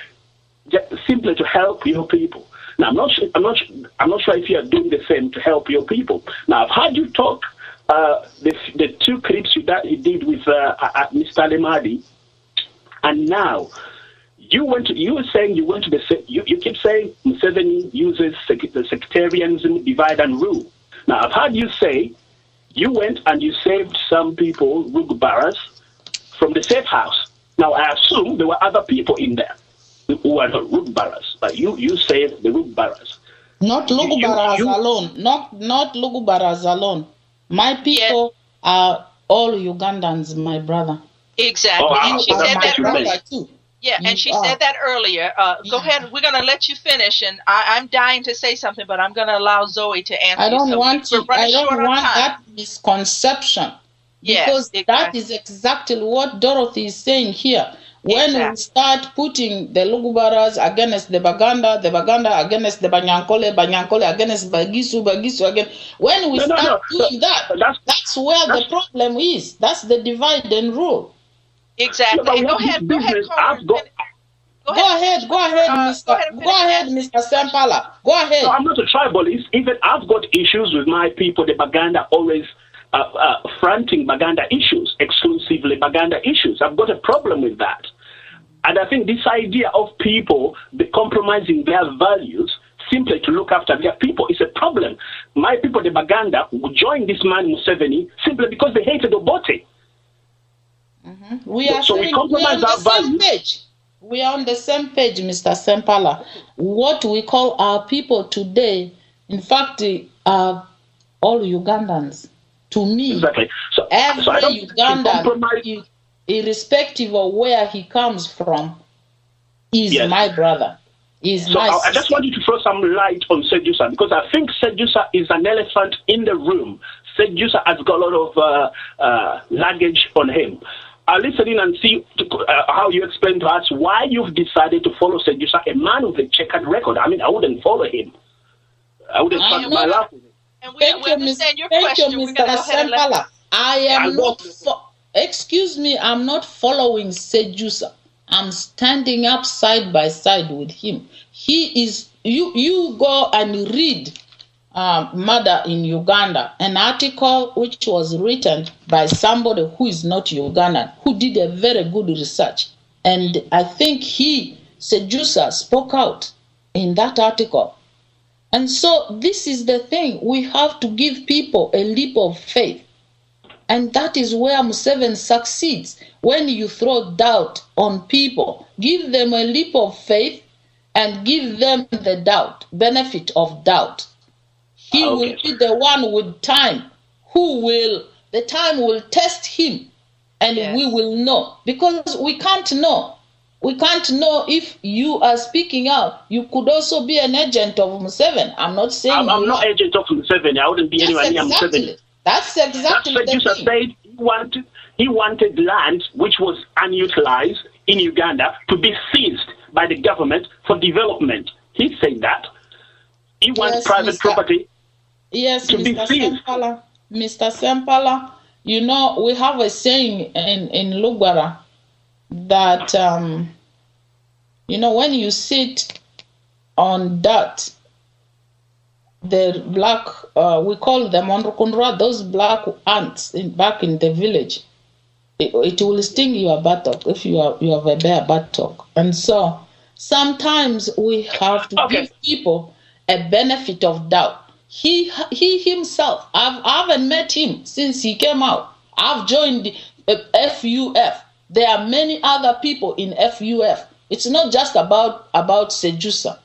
Speaker 9: simply to help your people. Now, I'm not sure if you are doing the same to help your people. Now, I've heard you talk the two clips you did with Mr. Lemadi, and now you keep saying Museveni uses the sectarianism, divide and rule. Now, I've heard you say you went and you saved some people, Rugbaras, from the safe house. Now, I assume there were other people in there who are not Rugbaras, but you saved the Rugbaras.
Speaker 2: Not Rugbaras alone. Not Rugbaras alone. My people are all Ugandans, my brother.
Speaker 1: Exactly. And she said that earlier. Too. Yeah, and she said that earlier. Go ahead. We're going to let you finish, and I'm dying to say something, but I'm going to allow Zoe to answer.
Speaker 2: I don't want that misconception, because that is exactly what Dorothy is saying here. When we start putting the Lugubaras against the Baganda against the Banyankole against Bagisu again, when we start doing that's where the problem is. That's the divide and rule.
Speaker 1: Exactly. Go ahead, Mr.
Speaker 2: Sempala. Go ahead.
Speaker 9: No, I'm not a tribalist. Even I've got issues with my people. The Baganda always fronting Baganda issues, exclusively Baganda issues. I've got a problem with that. And I think this idea of people compromising their values simply to look after their people is a problem. My people, the Baganda, would join this man Museveni simply because they hated Obote.
Speaker 2: We are on the same page. We are on the same page, Mr. Sempala. What we call our people today, in fact, are all Ugandans. To me,
Speaker 9: exactly.
Speaker 2: Every Ugandan, irrespective of where he comes from, is my brother.
Speaker 9: I just want you to throw some light on Sejusa, because I think Sejusa is an elephant in the room. Sejusa has got a lot of luggage on him. I'll listen in and see how you explain to us why you've decided to follow Sejusa, a man with a checkered record. I mean, I wouldn't follow him. I wouldn't start my life with him.
Speaker 1: And we understand your question. We're going to go ahead and let
Speaker 2: I am not. Excuse me. I'm not following Sejusa. I'm standing up side by side with him. He is. You go and read murder in Uganda, an article which was written by somebody who is not Ugandan, who did a very good research. And I think Sejusa, spoke out in that article. And so this is the thing. We have to give people a leap of faith. And that is where Museveni succeeds. When you throw doubt on people, give them a leap of faith and give them the benefit of doubt. He will be the one with time the time will test him, and we will know. Because we can't know. We can't know if you are speaking out. You could also be an agent of Museveni. I'm not saying
Speaker 9: I'm not agent of Museveni. I wouldn't be anywhere near Museveni.
Speaker 2: That's exactly
Speaker 9: the thing. Said he wanted land which was unutilized in Uganda to be seized by the government for development. He said that. He wants private property to be seized.
Speaker 2: Mr. Sempala, you know, we have a saying in Lugara that, you know, when you sit on dirt, the black, we call them onrukundra, those black ants back in the village, it will sting your buttock if you have a bare buttock. And so sometimes we have to give people a benefit of doubt. He himself, I haven't met him since he came out. I've joined FUF. There are many other people in FUF. It's not just about Sejusa.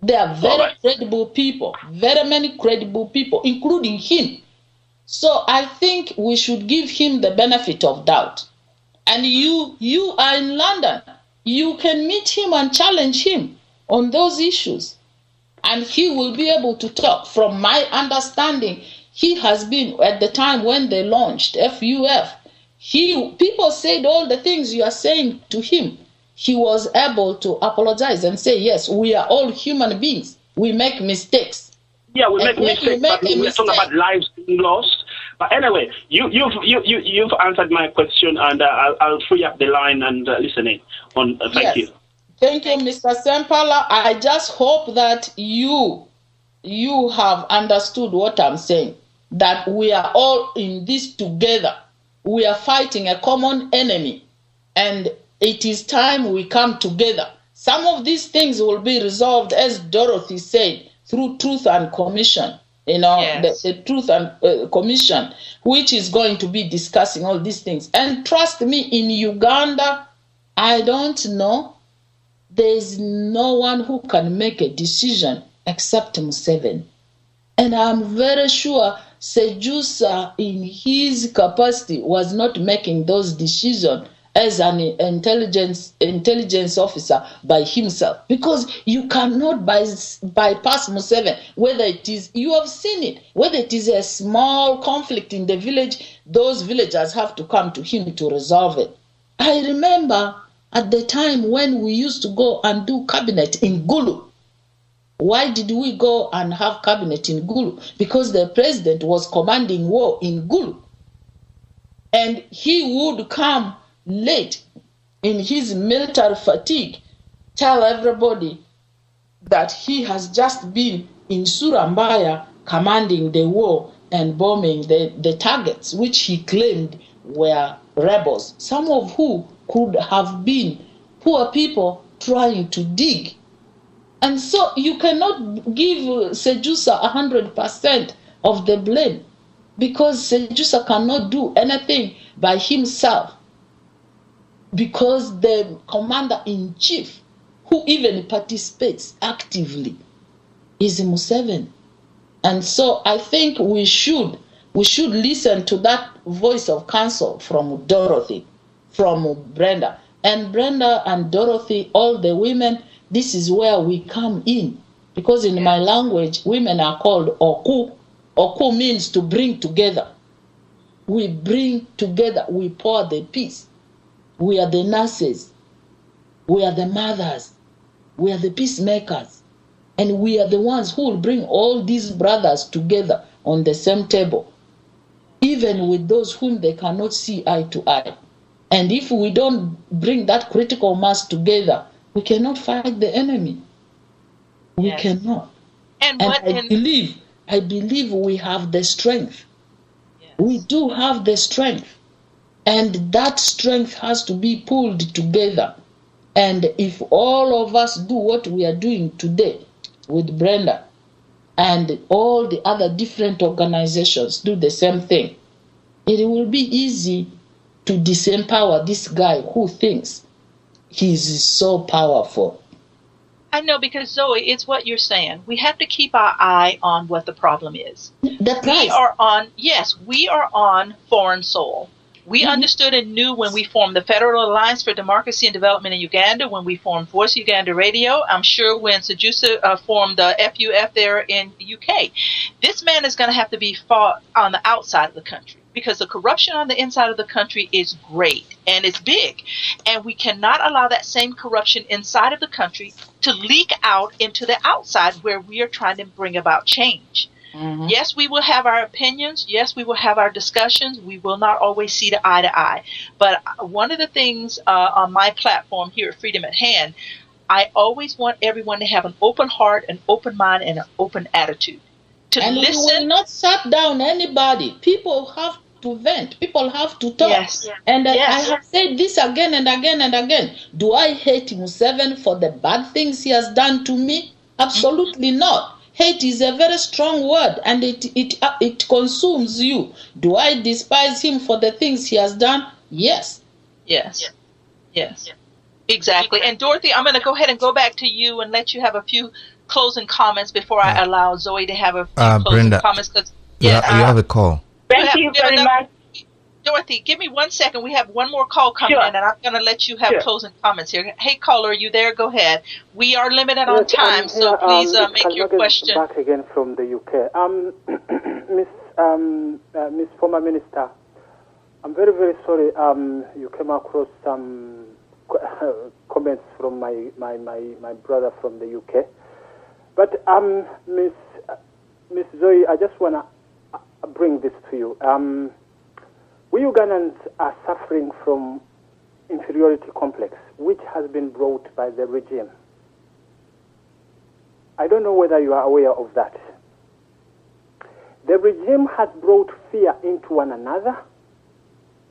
Speaker 2: There are very credible people, very many credible people, including him. So I think we should give him the benefit of doubt. And you are in London. You can meet him and challenge him on those issues. And he will be able to talk. From my understanding, he has been, at the time when they launched FUF, people said all the things you are saying to him. He was able to apologize and say, yes, we are all human beings. We make mistakes.
Speaker 9: Yeah, we make mistakes, but we're talking about lives being lost. But anyway, you've answered my question, and I'll free up the line and listening. Thank you.
Speaker 2: Thank you, Mr. Sempala. I just hope that you have understood what I'm saying, that we are all in this together. We are fighting a common enemy, and it is time we come together. Some of these things will be resolved, as Dorothy said, through Truth and Commission. You know, the Truth and Commission, which is going to be discussing all these things. And trust me, in Uganda, I don't know. There's no one who can make a decision except Museveni. And I'm very sure Sejusa, in his capacity, was not making those decisions as an intelligence officer by himself. Because you cannot bypass Museveni, whether it is, you have seen it, whether it is a small conflict in the village, those villagers have to come to him to resolve it. I remember at the time when we used to go and do cabinet in Gulu. Why did we go and have cabinet in Gulu? Because the president was commanding war in Gulu. And he would come late in his military fatigue, tell everybody that he has just been in Surambaya commanding the war and bombing the targets, which he claimed were rebels, some of who could have been poor people trying to dig. And so you cannot give Sejusa 100% of the blame, because Sejusa cannot do anything by himself, because the commander-in-chief, who even participates actively, is Museveni. And so I think we should listen to that voice of counsel from Dorothy, from Brenda. And Brenda and Dorothy, all the women, this is where we come in. Because in my language, women are called Oku. Oku means to bring together. We bring together, we pour the peace. We are the nurses. We are the mothers. We are the peacemakers. And we are the ones who will bring all these brothers together on the same table, even with those whom they cannot see eye to eye. And if we don't bring that critical mass together, we cannot fight the enemy. We cannot.
Speaker 1: And
Speaker 2: I believe we have the strength. Yes. We do have the strength. And that strength has to be pulled together. And if all of us do what we are doing today with Brenda, and all the other different organizations do the same thing, it will be easy to disempower this guy who thinks he's so powerful.
Speaker 1: I know, because Zoe, it's what you're saying. We have to keep our eye on what the problem is.
Speaker 2: The price.
Speaker 1: We are on foreign soil. We understood and knew when we formed the Federal Alliance for Democracy and Development in Uganda, when we formed Voice Uganda Radio. I'm sure when Sejusa formed the FUF there in the UK. This man is going to have to be fought on the outside of the country, because the corruption on the inside of the country is great and it's big. And we cannot allow that same corruption inside of the country to leak out into the outside, where we are trying to bring about change. Mm-hmm. Yes, we will have our opinions. Yes, we will have our discussions. We will not always see eye to eye. But one of the things on my platform here at Freedom at Hand, I always want everyone to have an open heart, an open mind, and an open attitude.
Speaker 2: And we will not shut down anybody. People have to vent. People have to talk.
Speaker 1: Yes.
Speaker 2: And I have said this again and again and again. Do I hate Museveni for the bad things he has done to me? Absolutely not. Hate is a very strong word, and it consumes you. Do I despise him for the things he has done? Yes.
Speaker 1: Yes. Exactly. And Dorothy, I'm going to go ahead and go back to you and let you have a few closing comments before I allow Zoe to have a few closing
Speaker 10: Brenda,
Speaker 1: comments.
Speaker 10: You have a call.
Speaker 6: Thank you very much.
Speaker 1: Dorothy, give me 1 second. We have one more call coming in, and I'm going to let you have closing comments here. Hey, caller, are you there? Go ahead. We are limited on time, so please make your question.
Speaker 5: Back again from the UK. Miss Former Minister, I'm very, very sorry you came across some comments from my brother from the UK. But, Miss Zoe, I just want to bring this to you. We Ugandans are suffering from inferiority complex, which has been brought by the regime. I don't know whether you are aware of that. The regime has brought fear into one another.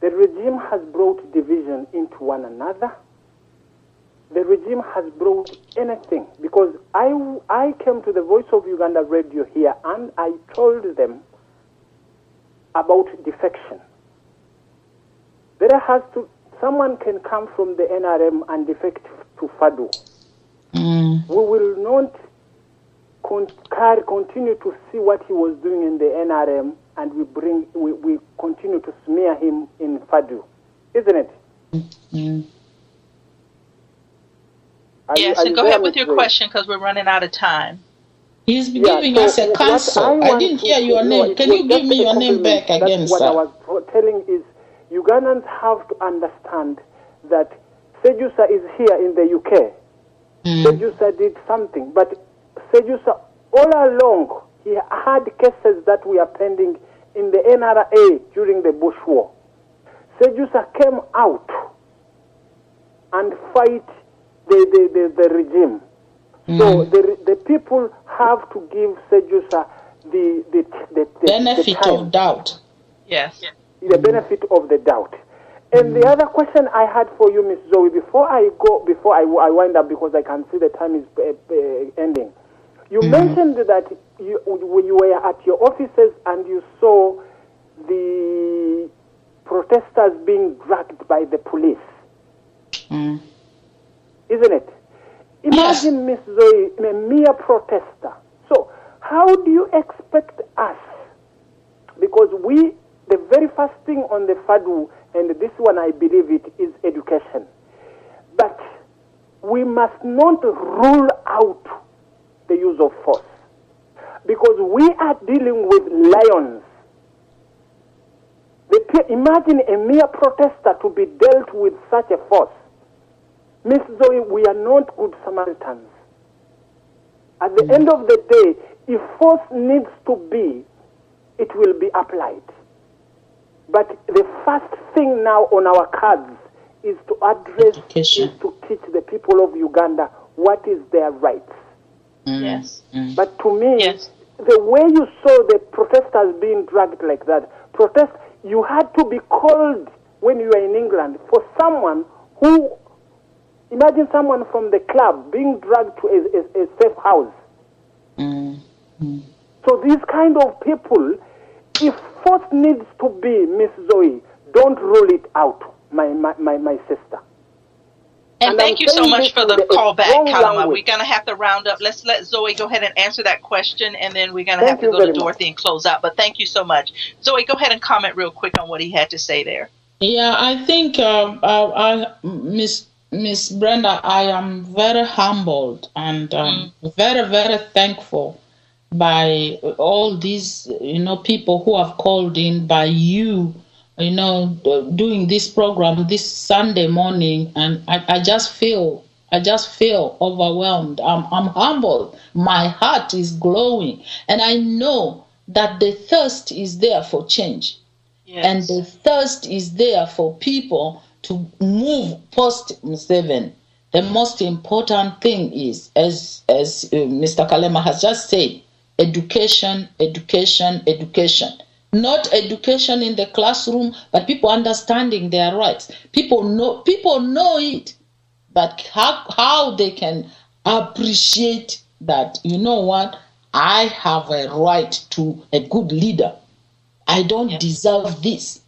Speaker 5: The regime has brought division into one another. The regime has brought anything, because I came to the Voice of Uganda radio here and I told them about defection. Someone can come from the NRM and defect to FADU. We will not continue to see what he was doing in the NRM, and we continue to smear him in FADU, isn't it?
Speaker 1: Yes, and go ahead with your question, because we're running out of time.
Speaker 2: He's giving us a counsel. I didn't hear your name. Can you give me your name back again,
Speaker 5: what
Speaker 2: sir?
Speaker 5: I was telling is, Ugandans have to understand that Sejusa is here in the UK. Sejusa did something, but Sejusa all along, he had cases that were pending in the NRA during the Bush War. Sejusa came out and fight the regime. So the people have to give Sejusa the
Speaker 2: benefit of doubt.
Speaker 1: Yes.
Speaker 5: The benefit of the doubt. And the other question I had for you, Miss Zoe, before I wind up, because I can see the time is ending. You mentioned that when you were at your offices and you saw the protesters being dragged by the police. Isn't it? Imagine, Miss Zoe, a mere protester. So how do you expect us? Because the very first thing on the FADU, and this one I believe it, is education. But we must not rule out the use of force, because we are dealing with lions. Imagine a mere protester to be dealt with such a force. Miss Zoe, we are not good Samaritans. At the end of the day, if force needs to be, it will be applied. But the first thing now on our cards is to address, is to teach the people of Uganda what is their rights.
Speaker 1: Yes.
Speaker 5: But to me,
Speaker 1: yes.
Speaker 5: the way you saw the protesters being dragged like that, you had to be called when you were in England for someone who, imagine someone from the club being dragged to a safe house. So these kind of people, if force needs to be, Miss Zoe, don't rule it out, my sister.
Speaker 1: And thank you so much for the call back, Kalama. We're going to have to round up. Let's let Zoe go ahead and answer that question, and then we're going to have to go to Dorothy and close out. But thank you so much. Zoe, go ahead and comment real quick on what he had to say there.
Speaker 2: Yeah, I think, Miss Brenda, I am very humbled and very, very thankful by all these, people who have called in, by you, doing this program this Sunday morning, and I just feel overwhelmed. I'm humbled. My heart is glowing, and I know that the thirst is there for change, and the thirst is there for people to move post Museveni. The most important thing is, as Mr. Kalema has just said, education. Not education in the classroom, but people understanding their rights. People know it, but how they can appreciate that, I have a right to a good leader. I don't deserve this.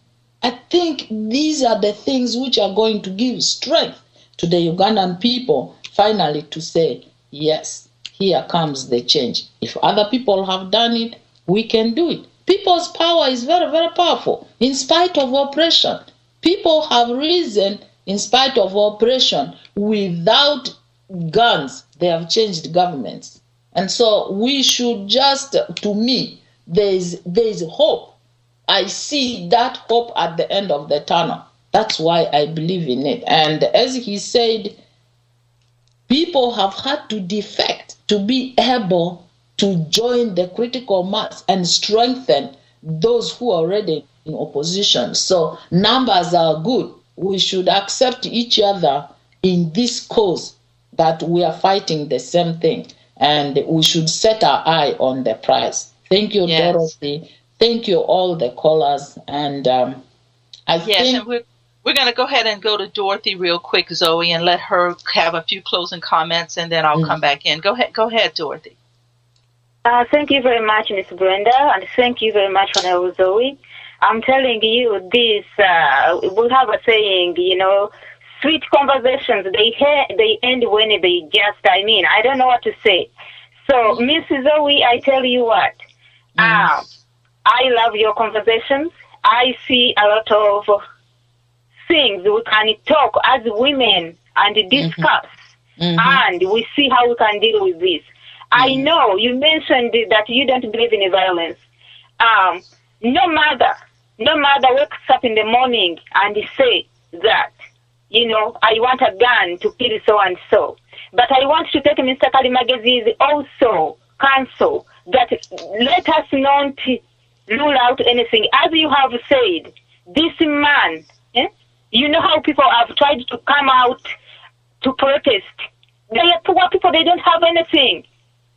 Speaker 2: I think these are the things which are going to give strength to the Ugandan people finally to say, yes, here comes the change. If other people have done it, we can do it. People's power is very, very powerful. In spite of oppression, people have risen in spite of oppression. Without guns, they have changed governments. And so we should just, to me, there's hope. I see that hope at the end of the tunnel. That's why I believe in it. And as he said, people have had to defect to be able to join the critical mass and strengthen those who are already in opposition. So numbers are good. We should accept each other in this cause that we are fighting the same thing, and we should set our eye on the prize. Thank you, Dorothy. Thank you, all the callers. And I think...
Speaker 1: And we're going to go ahead and go to Dorothy real quick, Zoe, and let her have a few closing comments, and then I'll come back in. Go ahead, Dorothy.
Speaker 6: Thank you very much, Miss Brenda, and thank you very much, Honorable Zoe. I'm telling you this, we have a saying, sweet conversations, they end when they just, I don't know what to say. So, Miss Zoe, I tell you what, I love your conversations. I see a lot of things we can talk as women and discuss, and we see how we can deal with this. I know you mentioned that you don't believe in violence. No mother wakes up in the morning and say that, I want a gun to kill so and so. But I want to take Mr. Kalimagezi's also counsel that let us not rule out anything. As you have said, this man, you know how people have tried to come out to protest. They are poor people, they don't have anything.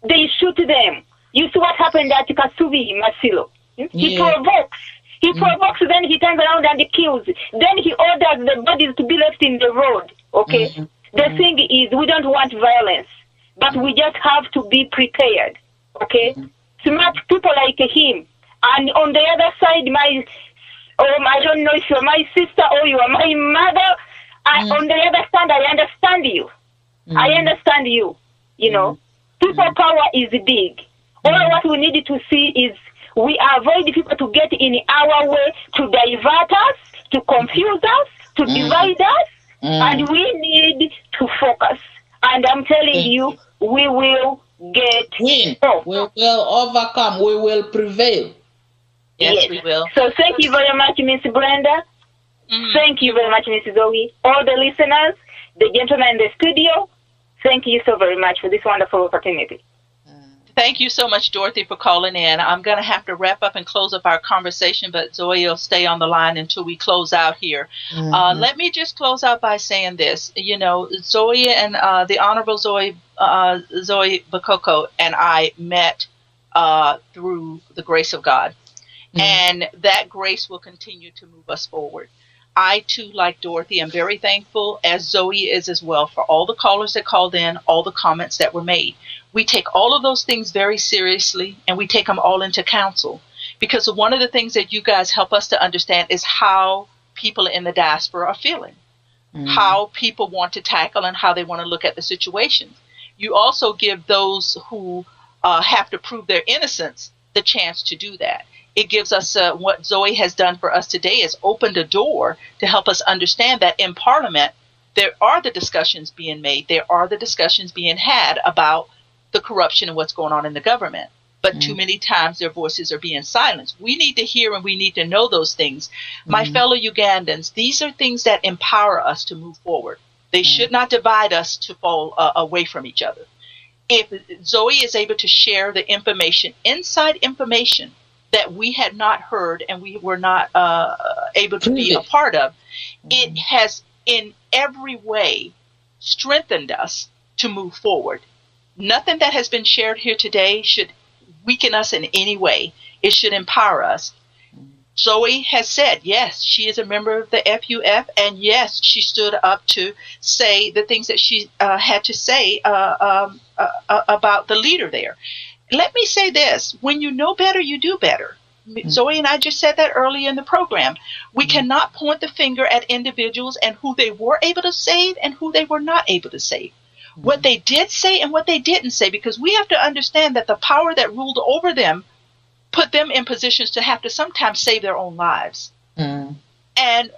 Speaker 6: They shoot them. You see what happened at Kasubi Masilo. He provokes. Then he turns around and he kills. Then he orders the bodies to be left in the road. Okay? The thing is, we don't want violence, but we just have to be prepared. Okay? Smart people like him. And on the other side, I don't know if you're my sister or you are my mother. On the other side, I understand you. I understand you. People power is big. All what we need to see is we avoid people to get in our way, to divert us, to confuse us, to divide us, and we need to focus. And I'm telling you, we will win.
Speaker 2: We will overcome. We will prevail.
Speaker 1: Yes, we will.
Speaker 6: So thank you very much, Miss Brenda. Thank you very much, Miss Zoe. All the listeners, the gentlemen in the studio, thank you so very much for this wonderful opportunity.
Speaker 1: Thank you so much, Dorothy, for calling in. I'm going to have to wrap up and close up our conversation, but Zoe will stay on the line until we close out here. Let me just close out by saying this. Zoe and the Honorable Zoe Zoe Bakoko and I met through the grace of God. And that grace will continue to move us forward. I, too, like Dorothy, am very thankful, as Zoe is as well, for all the callers that called in, all the comments that were made. We take all of those things very seriously, and we take them all into counsel. Because one of the things that you guys help us to understand is how people in the diaspora are feeling, how people want to tackle and how they want to look at the situations. You also give those who have to prove their innocence the chance to do that. It gives us what Zoe has done for us today is opened a door to help us understand that in Parliament, there are the discussions being made. There are the discussions being had about the corruption and what's going on in the government. But too many times their voices are being silenced. We need to hear and we need to know those things. My fellow Ugandans, these are things that empower us to move forward. They should not divide us to fall away from each other. If Zoe is able to share the information, inside information, that we had not heard and we were not able to be a part of, it has in every way strengthened us to move forward. Nothing that has been shared here today should weaken us in any way. It should empower us. Zoe has said, yes, she is a member of the FUF, and yes, she stood up to say the things that she had to say about the leader there. Let me say this. When you know better, you do better. Zoe and I just said that earlier in the program. We cannot point the finger at individuals and who they were able to save and who they were not able to save. What they did say and what they didn't say, because we have to understand that the power that ruled over them put them in positions to have to sometimes save their own lives. And,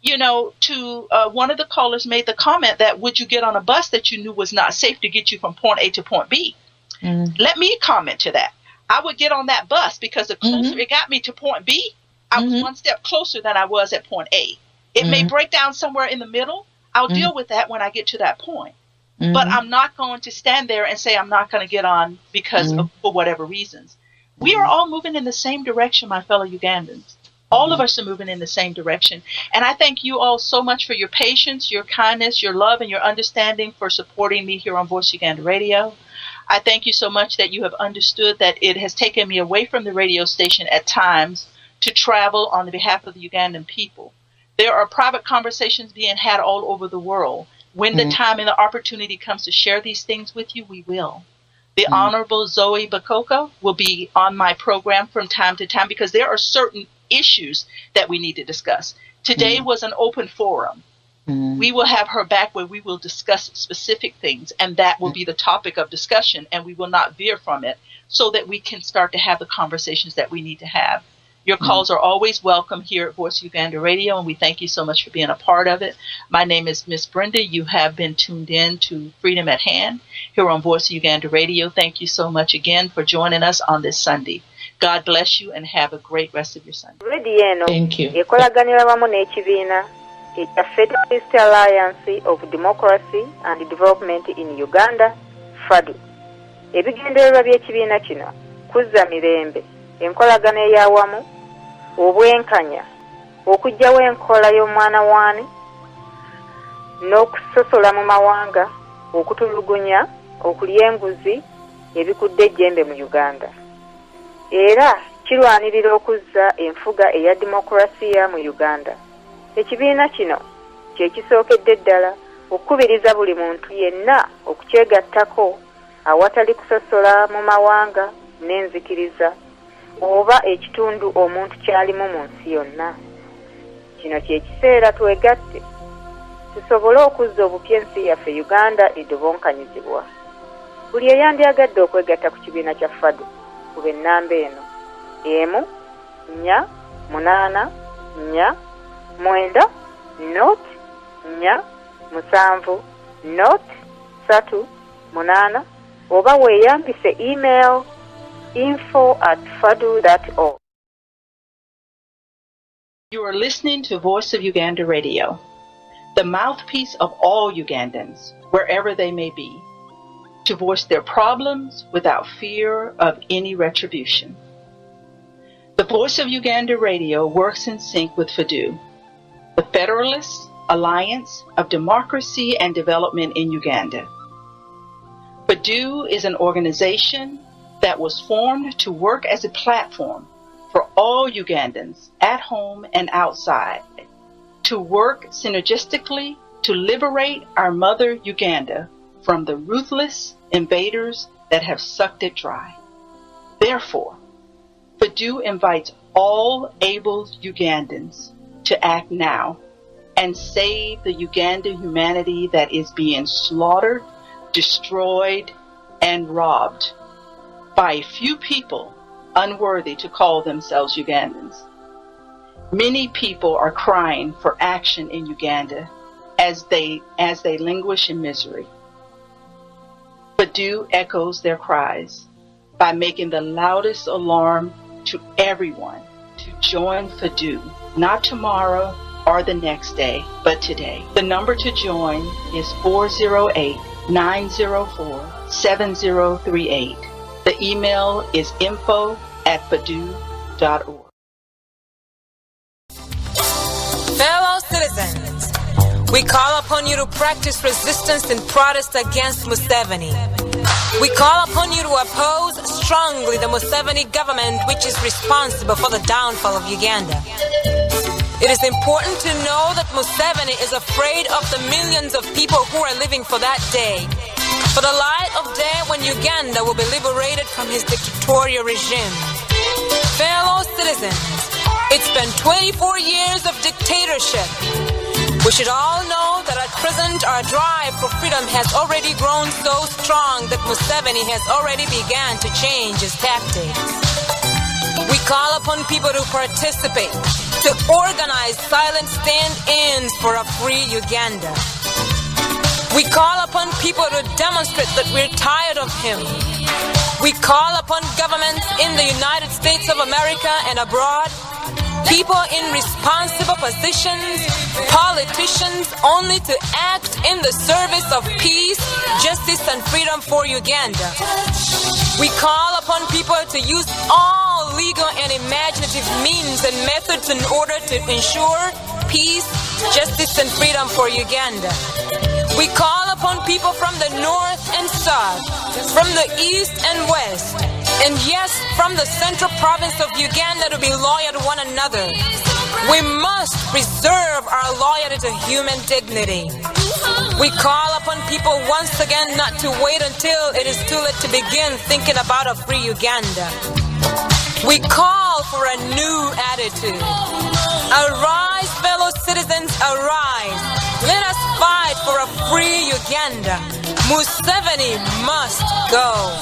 Speaker 1: you know, to one of the callers made the comment that would you get on a bus that you knew was not safe to get you from point A to point B? Let me comment to that. I would get on that bus because the closer it got me to point B, I was one step closer than I was at point A. It may break down somewhere in the middle. I'll deal with that when I get to that point. But I'm not going to stand there and say I'm not going to get on because of, for whatever reasons. We are all moving in the same direction, my fellow Ugandans. All of us are moving in the same direction. And I thank you all so much for your patience, your kindness, your love, and your understanding for supporting me here on Voice Uganda Radio. I thank you so much that you have understood that it has taken me away from the radio station at times to travel on behalf of the Ugandan people. There are private conversations being had all over the world. When the time and the opportunity comes to share these things with you, we will. The Honorable Zoe Bakoko will be on my program from time to time because there are certain issues that we need to discuss. Today was an open forum. We will have her back where we will discuss specific things, and that will be the topic of discussion, and we will not veer from it so that we can start to have the conversations that we need to have. Your calls are always welcome here at Voice Uganda Radio, and we thank you so much for being a part of it. My name is Miss Brenda. You have been tuned in to Freedom at Hand here on Voice Uganda Radio. Thank you so much again for joining us on this Sunday. God bless you and have a great rest of your Sunday.
Speaker 2: Thank you.
Speaker 6: The Federalist Alliance of Democracy and Development in Uganda, FADU. Ebigendererwa by'ekibiina kino kuzza mirembe, enkolagana ey'awamu, obwenkanya, okuggyawo enkola y'omwana waani, n'okusosola mu mawanga, okutulugunya, okulya enguzi, ebikudde ejjembe mu Uganda. Era kirwanirira okuzza enfuga eya demokrasiya mu Uganda. Ekibiina kino kye kisookedde ddala okukubiriza buli muntu yenna okukyegattako awatali kusosola mu mawanga n'enzikiriza oba ekitundu omuntu kyalimu mu nsi yonna. Kino kye kiseera twegatte tusobole okuzza obupya ensi yaffe Uganda edobonkanyizibwa. Buli eyandyagadde okwegatta ku kibiina kya FADU kuba ennamba eno 1-800-9-7-3-8 oba weeyambise email info@fadu.org.
Speaker 1: You are listening to Voice of Uganda Radio, the mouthpiece of all Ugandans, wherever they may be, to voice their problems without fear of any retribution. The Voice of Uganda Radio works in sync with FADU, the Federalist Alliance of Democracy and Development in Uganda. Vour is an organization that was formed to work as a platform for all Ugandans at home and outside, to work synergistically to liberate our mother Uganda from the ruthless invaders that have sucked it dry. Therefore, Vour invites all able Ugandans to act now and save the Ugandan humanity that is being slaughtered, destroyed, and robbed by a few people unworthy to call themselves Ugandans. Many people are crying for action in Uganda as they languish in misery. Vour echoes their cries by making the loudest alarm to everyone to join Vour, not tomorrow or the next day, but today. The number to join is 408-904-7038. The email is info@vour.org.
Speaker 7: Fellow citizens, we call upon you to practice resistance and protest against Museveni. We call upon you to oppose strongly the Museveni government, which is responsible for the downfall of Uganda. It is important to know that Museveni is afraid of the millions of people who are living for that day, for the light of day when Uganda will be liberated from his dictatorial regime. Fellow citizens, it's been 24 years of dictatorship. We should all know that at present our drive for freedom has already grown so strong that Museveni has already begun to change his tactics. We call upon people to participate, to organize silent stand-ins for a free Uganda. We call upon people to demonstrate that we're tired of him. We call upon governments in the United States of America and abroad, people in responsible positions, politicians, only to act in the service of peace, justice, and freedom for Uganda. We call upon people to use all legal and imaginative means and methods in order to ensure peace, justice, and freedom for Uganda. We call upon people from the north and south, from the east and west, and yes, from the central province of Uganda to be loyal to one another. We must preserve our loyalty to human dignity. We call upon people once again not to wait until it is too late to begin thinking about a free Uganda. We call for a new attitude. Arise, fellow citizens, arise. Let us fight for a free Uganda. Museveni must go.